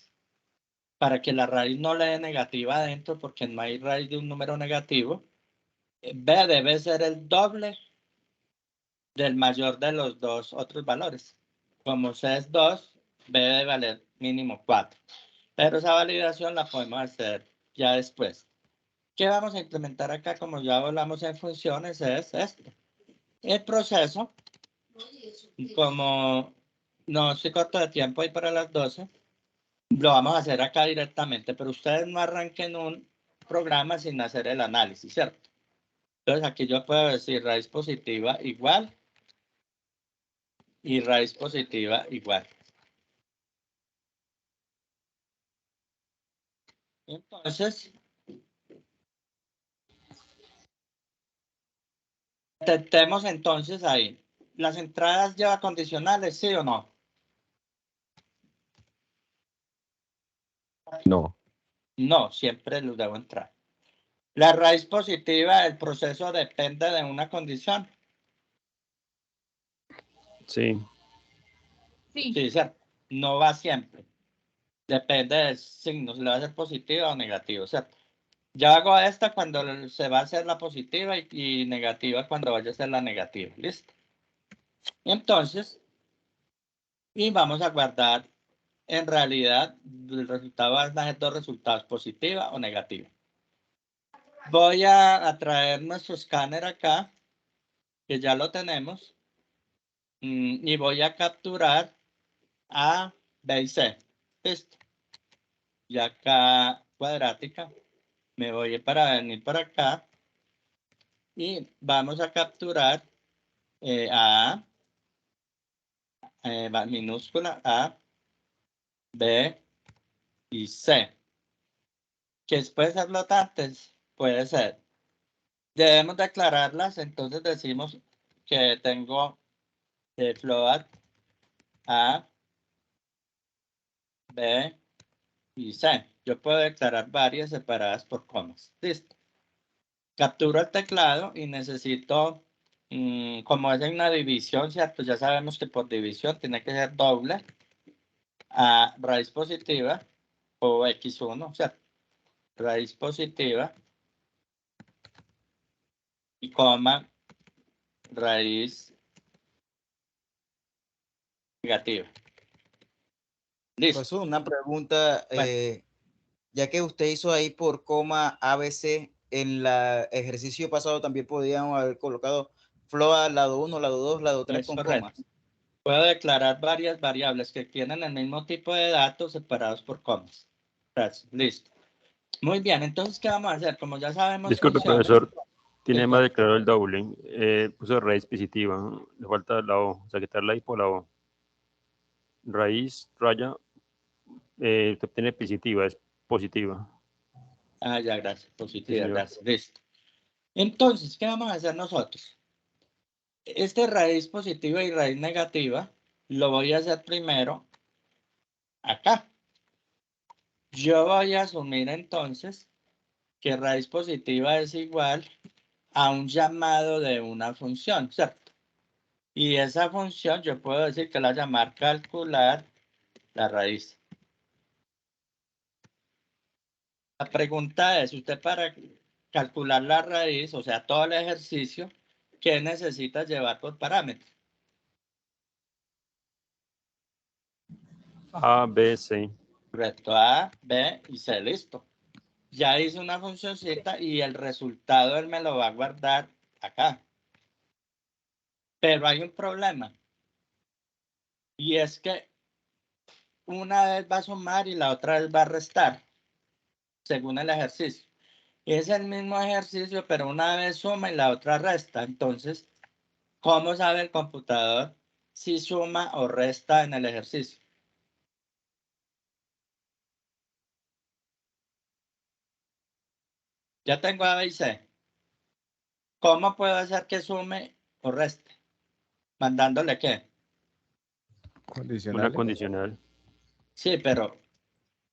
para que la raíz no le dé negativa adentro, porque no hay raíz de un número negativo. B debe ser el doble del mayor de los dos otros valores. Como C es 2, B debe valer mínimo 4. Pero esa validación la podemos hacer ya después. ¿Qué vamos a implementar acá? Como ya hablamos en funciones, es esto. El proceso, como no estoy corto de tiempo ahí para las 12, lo vamos a hacer acá directamente, pero ustedes no arranquen un programa sin hacer el análisis, ¿cierto? Entonces aquí yo puedo decir raíz positiva igual y raíz positiva igual. Entonces, intentemos entonces ahí. ¿Las entradas lleva condicionales, sí o no? No. No, siempre los debo entrar. La raíz positiva del proceso depende de una condición. Sí. Sí, ¿cierto? No va siempre. Depende del signo, si le va a ser positiva o negativa, ¿cierto? Yo hago esta cuando se va a hacer la positiva y negativa cuando vaya a ser la negativa. ¿Listo? Entonces, y vamos a guardar en realidad el resultado va a ser dos resultados, positiva o negativa. Voy a traer nuestro escáner acá, que ya lo tenemos, y voy a capturar A, B y C. Listo. Y acá cuadrática, me voy para venir para acá y vamos a capturar A, minúscula A, B y C. ¿Que puede ser flotantes? Puede ser. Debemos declararlas, entonces decimos que tengo float A, B y C. Yo puedo declarar varias separadas por comas. Listo. Capturo el teclado y necesito, como es en una división, ¿cierto? Ya sabemos que por división tiene que ser doble a raíz positiva o x1, ¿cierto? Raíz positiva y coma raíz negativa. Listo. Profesor, una pregunta, ya que usted hizo ahí por coma ABC, en el ejercicio pasado también podíamos haber colocado float lado 1, lado 2, lado 3 Es con correcto. comas. Puedo declarar varias variables que tienen el mismo tipo de datos separados por comas. Gracias. Listo. Muy bien, entonces, ¿qué vamos a hacer? Como ya sabemos Disculpe, funciones, profesor, tiene sí, más declarado el doubling. Puso raíz positiva, ¿no? Le falta la O, o sea, quitar la I por la O. Raíz, raya, usted tiene positiva, es positiva. Ah, ya, gracias. Sí, Positiva, señor. gracias. Listo. Entonces, ¿qué vamos a hacer nosotros? Este raíz positiva y raíz negativa lo voy a hacer primero acá. Yo voy a asumir entonces que raíz positiva es igual a un llamado de una función, ¿cierto? Y esa función yo puedo decir que la llamar calcular la raíz. La pregunta es, usted para calcular la raíz, o sea, todo el ejercicio, ¿qué necesita llevar por parámetro? A, B, C. Correcto, A, B y C, listo. Ya hice una funcioncita y el resultado él me lo va a guardar acá. Pero hay un problema. Y es que una vez va a sumar y la otra vez va a restar, según el ejercicio. Es el mismo ejercicio, pero una vez suma y la otra resta. Entonces, ¿cómo sabe el computador si suma o resta en el ejercicio? Ya tengo A, B y C. ¿Cómo puedo hacer que sume o reste? ¿Mandándole qué? Una condicional. Sí, pero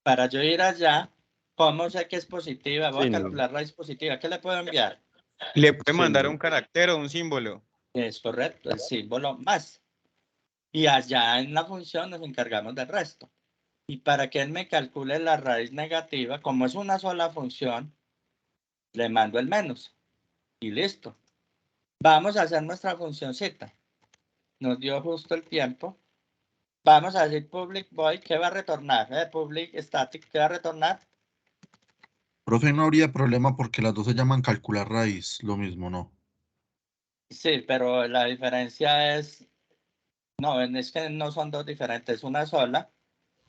para yo ir allá, ¿cómo sé que es positiva? Voy a Signo. calcular raíz positiva. ¿Qué le puedo enviar? Le puede mandar Signo. un carácter o un símbolo. Es correcto, el símbolo más. Y allá en la función nos encargamos del resto. Y para que él me calcule la raíz negativa, como es una sola función, le mando el menos. Y listo. Vamos a hacer nuestra funcioncita. Nos dio justo el tiempo. Vamos a decir public void, ¿qué va a retornar? Public static, ¿qué va a retornar? Profe, no habría problema porque las dos se llaman calcular raíz, lo mismo, ¿no? Sí, pero la diferencia es, no, es que no son dos diferentes, una sola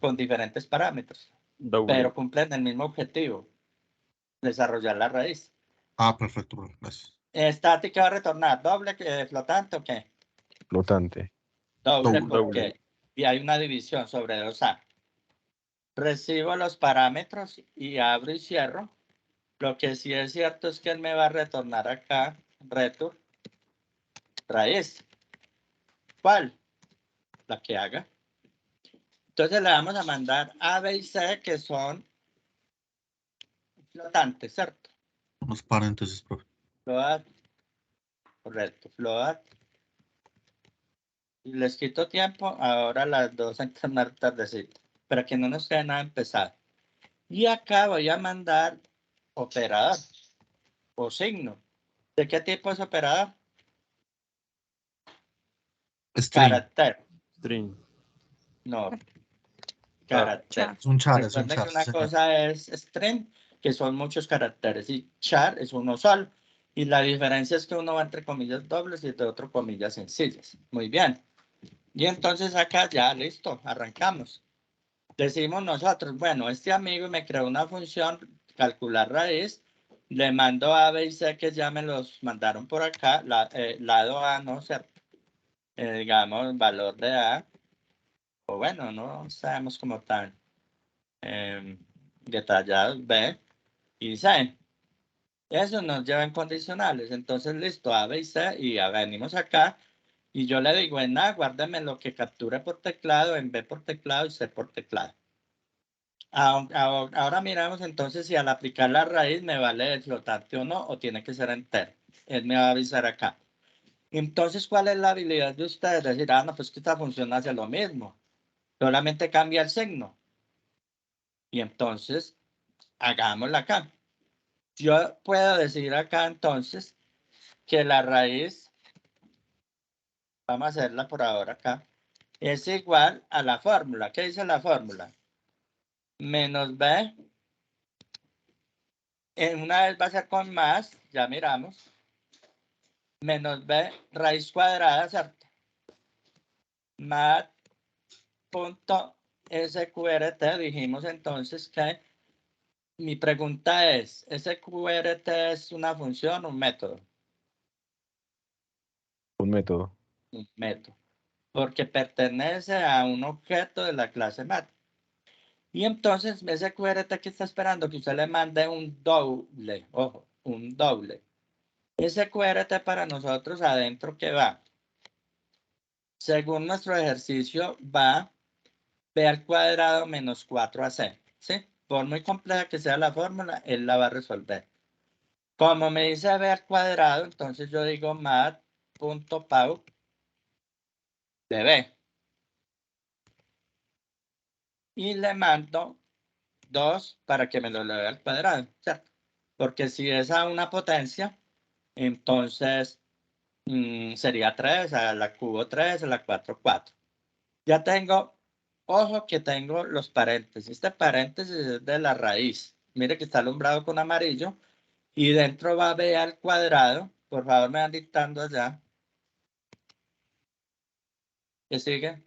con diferentes parámetros, Doble. pero cumplen el mismo objetivo, desarrollar la raíz. Ah, perfecto, profe, gracias. Static, ¿qué va a retornar? ¿Doble que flotante o qué? Flotante. Doble, Doble. porque y hay una división sobre 2A. Recibo los parámetros y abro y cierro. Lo que sí es cierto es que él me va a retornar acá, return, raíz. ¿Cuál? La que haga. Entonces le vamos a mandar A, B y C, que son flotantes, ¿cierto? Unos paréntesis, profe. Float. Correcto, float. Y les quito tiempo, ahora las dos entran más tardecito, para que no nos quede nada empezado. Y acá voy a mandar operador o signo. ¿De qué tipo es operador? String. Carácter. String. No. caracteres. Es un char, es un Recuerden char. que una señor. cosa es string, que son muchos caracteres, y char es uno solo. Y la diferencia es que uno va entre comillas dobles y de otro comillas sencillas. Muy bien. Y entonces acá ya, listo, arrancamos. Decimos nosotros, bueno, este amigo me creó una función, calcular raíz, le mando A, B y C, que ya me los mandaron por acá, lado A, ¿no? ¿Cierto? Digamos, valor de A, o bueno, no sabemos como tan detallados, B y C. Eso nos lleva en condicionales, entonces listo, A, B y C, y ya venimos acá, y yo le digo en A, guárdame lo que capture por teclado, en B por teclado y C por teclado. Ahora miramos entonces si al aplicar la raíz me vale el flotante o no, o tiene que ser entero. Él me va a avisar acá. Entonces, ¿cuál es la habilidad de ustedes? Decir, no, pues que esta función hace lo mismo. Solamente cambia el signo. Y entonces, hagámosla acá. Yo puedo decir acá entonces que la raíz, vamos a hacerla por ahora acá, es igual a la fórmula. ¿Qué dice la fórmula? Menos b, en una vez va a ser con más, ya miramos, menos b raíz cuadrada, ¿cierto? Mat.sqrt, dijimos entonces que mi pregunta es, ¿sqrt es una función o un método? Un método. Un método, porque pertenece a un objeto de la clase mat. Y entonces sqrt que está esperando que usted le mande un doble, ojo, un doble. Sqrt para nosotros adentro, ¿qué va? Según nuestro ejercicio va b al cuadrado menos 4ac, ¿sí? Por muy compleja que sea la fórmula, él la va a resolver. Como me dice b al cuadrado, entonces yo digo mat.pau de b. Y le mando 2 para que me lo eleve al cuadrado, ¿cierto? Porque si es a una potencia, entonces sería 3, a la cubo 3, a la 4, 4. Ya tengo, ojo que tengo los paréntesis. Este paréntesis es de la raíz. Mire que está alumbrado con amarillo. Y dentro va b al cuadrado. Por favor, me van dictando allá. ¿Qué sigue?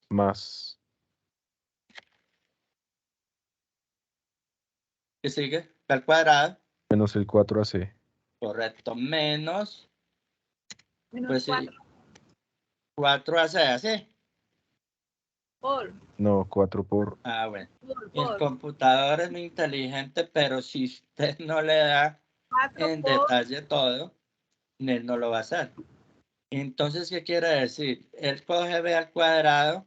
Más. ¿Qué sigue? B al cuadrado. Menos el 4ac. Correcto. Menos. Menos Pues sí. 4. 4ac, ¿así? Por. No, 4 por. Ah, bueno. Por. El computador es muy inteligente, pero si usted no le da 4 en por. detalle todo, él no lo va a hacer. Entonces, ¿qué quiere decir? Él coge b al cuadrado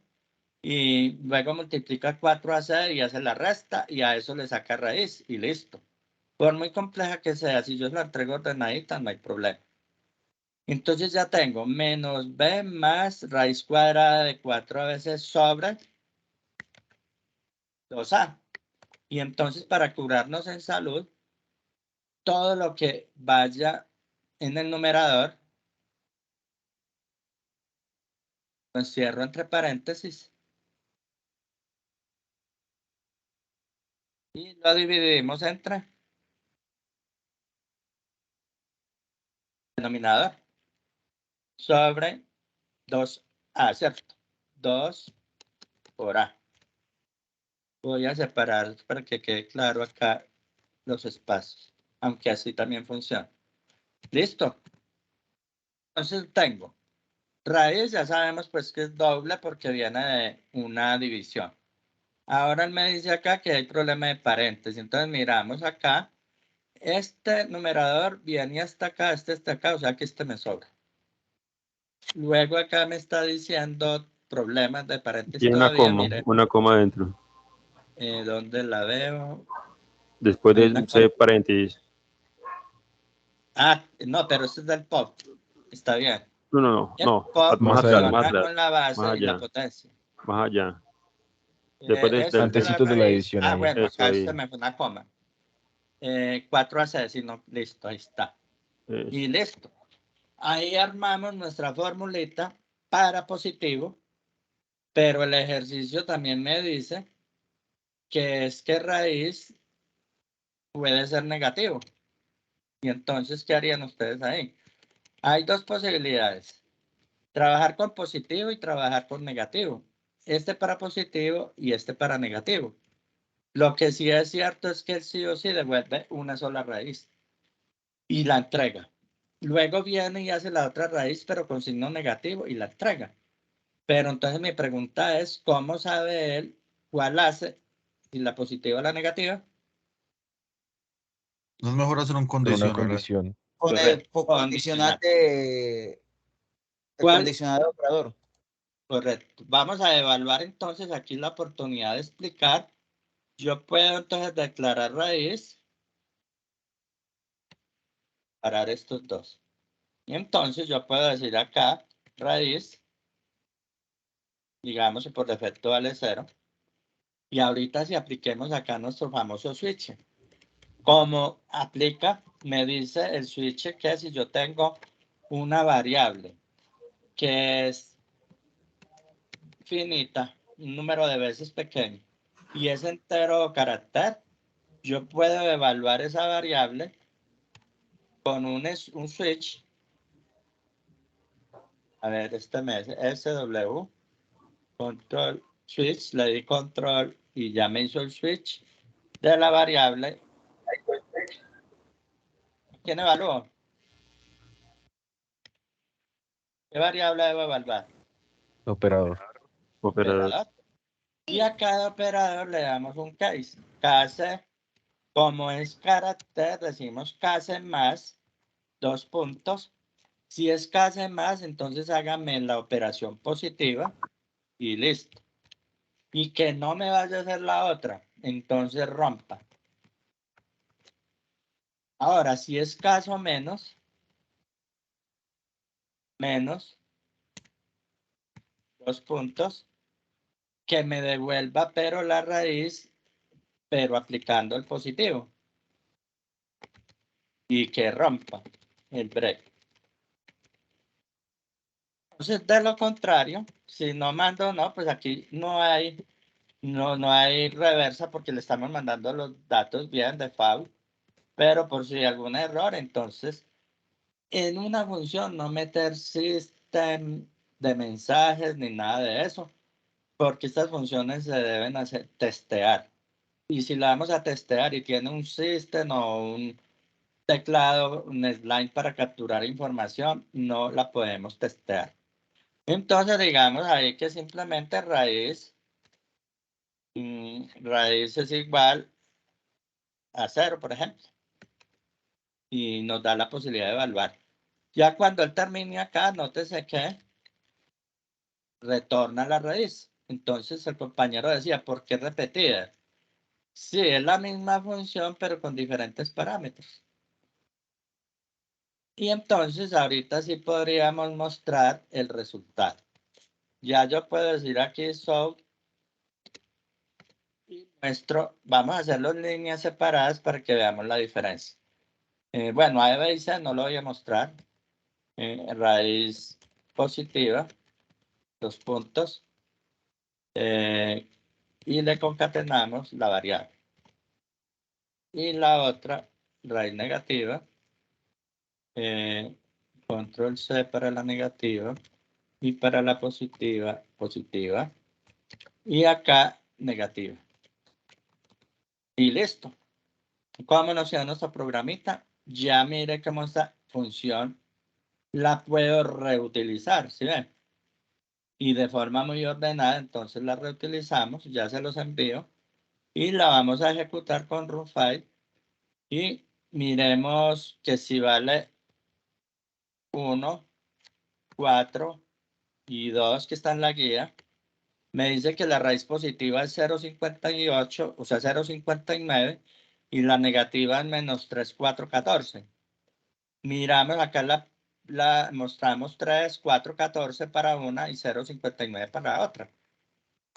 y luego multiplica 4ac y hace la resta y a eso le saca raíz y listo. Por muy compleja que sea, si yo la entrego ordenadita, no hay problema. Entonces ya tengo menos b más raíz cuadrada de 4 veces sobre 2a. Y entonces para curarnos en salud, todo lo que vaya en el numerador, lo encierro entre paréntesis y lo dividimos entre denominador sobre 2a, ¿cierto? 2 por a. Voy a separar para que quede claro acá los espacios, aunque así también funciona. ¿Listo? Entonces tengo raíz, ya sabemos pues que es doble porque viene de una división. Ahora él me dice acá que hay problema de paréntesis. Entonces miramos acá. Este numerador viene hasta acá, este está acá, o sea que este me sobra. Luego acá me está diciendo problemas de paréntesis Tiene todavía, mire. una coma dentro. ¿Dónde la veo? Después Hay de una ese paréntesis. Ah, no, pero este es del pop. Está bien. No, El pop más funciona atrás, con la base más y la allá, potencia. más allá. Después Eso es de la Antecitos de la raíz. edición Ah, ahí. bueno, Eso acá ahí. se me fue una coma. 4ac, si no, listo, ahí está. Eso. Y listo. Ahí armamos nuestra formulita para positivo Pero el ejercicio también me dice que es que raíz puede ser negativo. Y entonces, ¿qué harían ustedes ahí? Hay dos posibilidades. Trabajar con positivo y trabajar con negativo. Este para positivo y este para negativo. Lo que sí es cierto es que el sí o sí devuelve una sola raíz y la entrega. Luego viene y hace la otra raíz, pero con signo negativo y la entrega. Pero entonces mi pregunta es, ¿cómo sabe él cuál hace, si la positiva o la negativa? No es mejor hacer un Con una condicional. condición. Con el condicional de el ¿Cuál? condicional de operador. Correcto. Vamos a evaluar entonces aquí la oportunidad de explicar. Yo puedo entonces declarar raíz, parar estos dos. Y entonces yo puedo decir acá, raíz, digamos que por defecto vale 0. Y ahorita si apliquemos acá nuestro famoso switch. Como aplica, me dice el switch que si yo tengo una variable que es finita, un número de veces pequeño, y es entero o carácter, yo puedo evaluar esa variable con un switch. A ver, este mes, SW, control switch, le di control y ya me hizo el switch de la variable. ¿Quién evaluó? ¿Qué variable debo evaluar? Operador. Operador. Y a cada operador le damos un case. Case, como es carácter, decimos case más, 2 puntos. Si es case más, entonces hágame la operación positiva y listo. Y que no me vaya a hacer la otra, entonces rompa. Ahora, si es caso menos, menos 2 puntos, que me devuelva pero la raíz, pero aplicando el positivo. Y que rompa el break. Entonces, de lo contrario, si no mando, no, pues aquí no hay reversa porque le estamos mandando los datos bien de default. Pero por si hay algún error, entonces, en una función no meter system de mensajes ni nada de eso, porque estas funciones se deben hacer testear. Y si la vamos a testear y tiene un system o un teclado, un slime para capturar información, no la podemos testear. Entonces, digamos ahí que simplemente raíz es igual a 0, por ejemplo. Y nos da la posibilidad de evaluar. Ya cuando él termine acá, nótese que retorna la raíz. Entonces el compañero decía, ¿por qué repetida? Sí, es la misma función, pero con diferentes parámetros. Y entonces ahorita sí podríamos mostrar el resultado. Ya yo puedo decir aquí show y muestro, vamos a hacerlo en líneas separadas para que veamos la diferencia. Bueno, A, B y C no lo voy a mostrar. Raíz positiva, 2 puntos. Y le concatenamos la variable. Y la otra, raíz negativa. Control C para la negativa. Y para la positiva, positiva. Y acá, negativa. Y listo. ¿Cómo nos queda nuestro programita? Ya mire cómo esta función la puedo reutilizar, ¿sí ven? Y de forma muy ordenada, entonces la reutilizamos, ya se los envío. Y la vamos a ejecutar con runfile. Y miremos que si vale 1, 4 y 2 que está en la guía, me dice que la raíz positiva es 0,58, o sea 0,59, y la negativa es menos 3,414. Miramos acá mostramos 3, 4, 14 para una y 0,59 para la otra.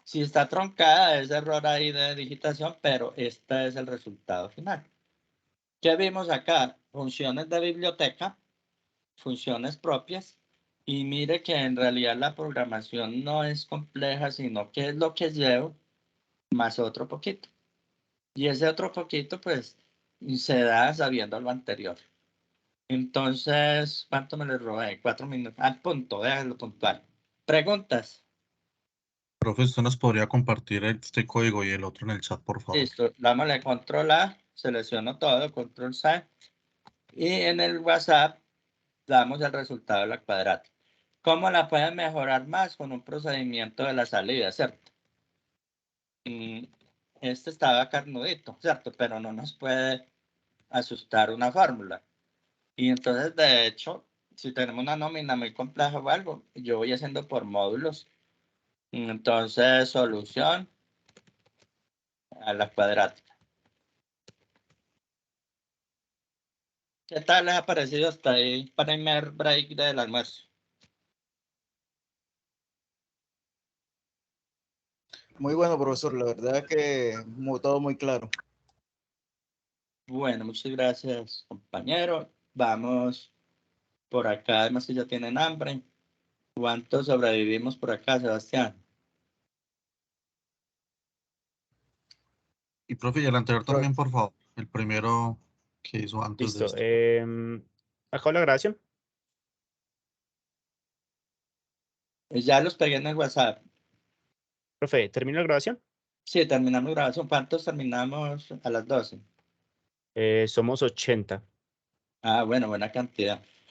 Si está truncada es error ahí de digitación, pero este es el resultado final. ¿Qué vimos acá? Funciones de biblioteca, funciones propias Y mire que en realidad la programación no es compleja, sino que es lo que llevo más otro poquito. Y ese otro poquito, pues, se da sabiendo lo anterior. Entonces, ¿cuánto me le robé? 4 minutos. Al punto, déjalo puntual. ¿Preguntas? Profe, ¿usted nos podría compartir este código y el otro en el chat, por favor? Listo, dámosle control A, selecciono todo, control C. Y en el WhatsApp damos el resultado de la cuadrática. ¿Cómo la pueden mejorar más? Con un procedimiento de la salida, ¿cierto? Este estaba carnudito, ¿cierto? Pero no nos puede asustar una fórmula. Y entonces, de hecho, si tenemos una nómina muy compleja o algo, yo voy haciendo por módulos. Entonces, solución a la cuadrática. ¿Qué tal les ha parecido hasta ahí primer break del almuerzo? Muy bueno, profesor. La verdad que todo muy claro. Bueno, muchas gracias, compañero. Vamos por acá, además que ya tienen hambre. ¿Cuántos sobrevivimos por acá, Sebastián? Y profe, y el anterior también, por favor. El primero que hizo antes de Listo. este. ¿Acabó la grabación? Ya los pegué en el WhatsApp. Profe, ¿terminó la grabación? Sí, terminamos grabación. ¿Cuántos terminamos a las 12? Somos 80. Ah, bueno, buena cantidad.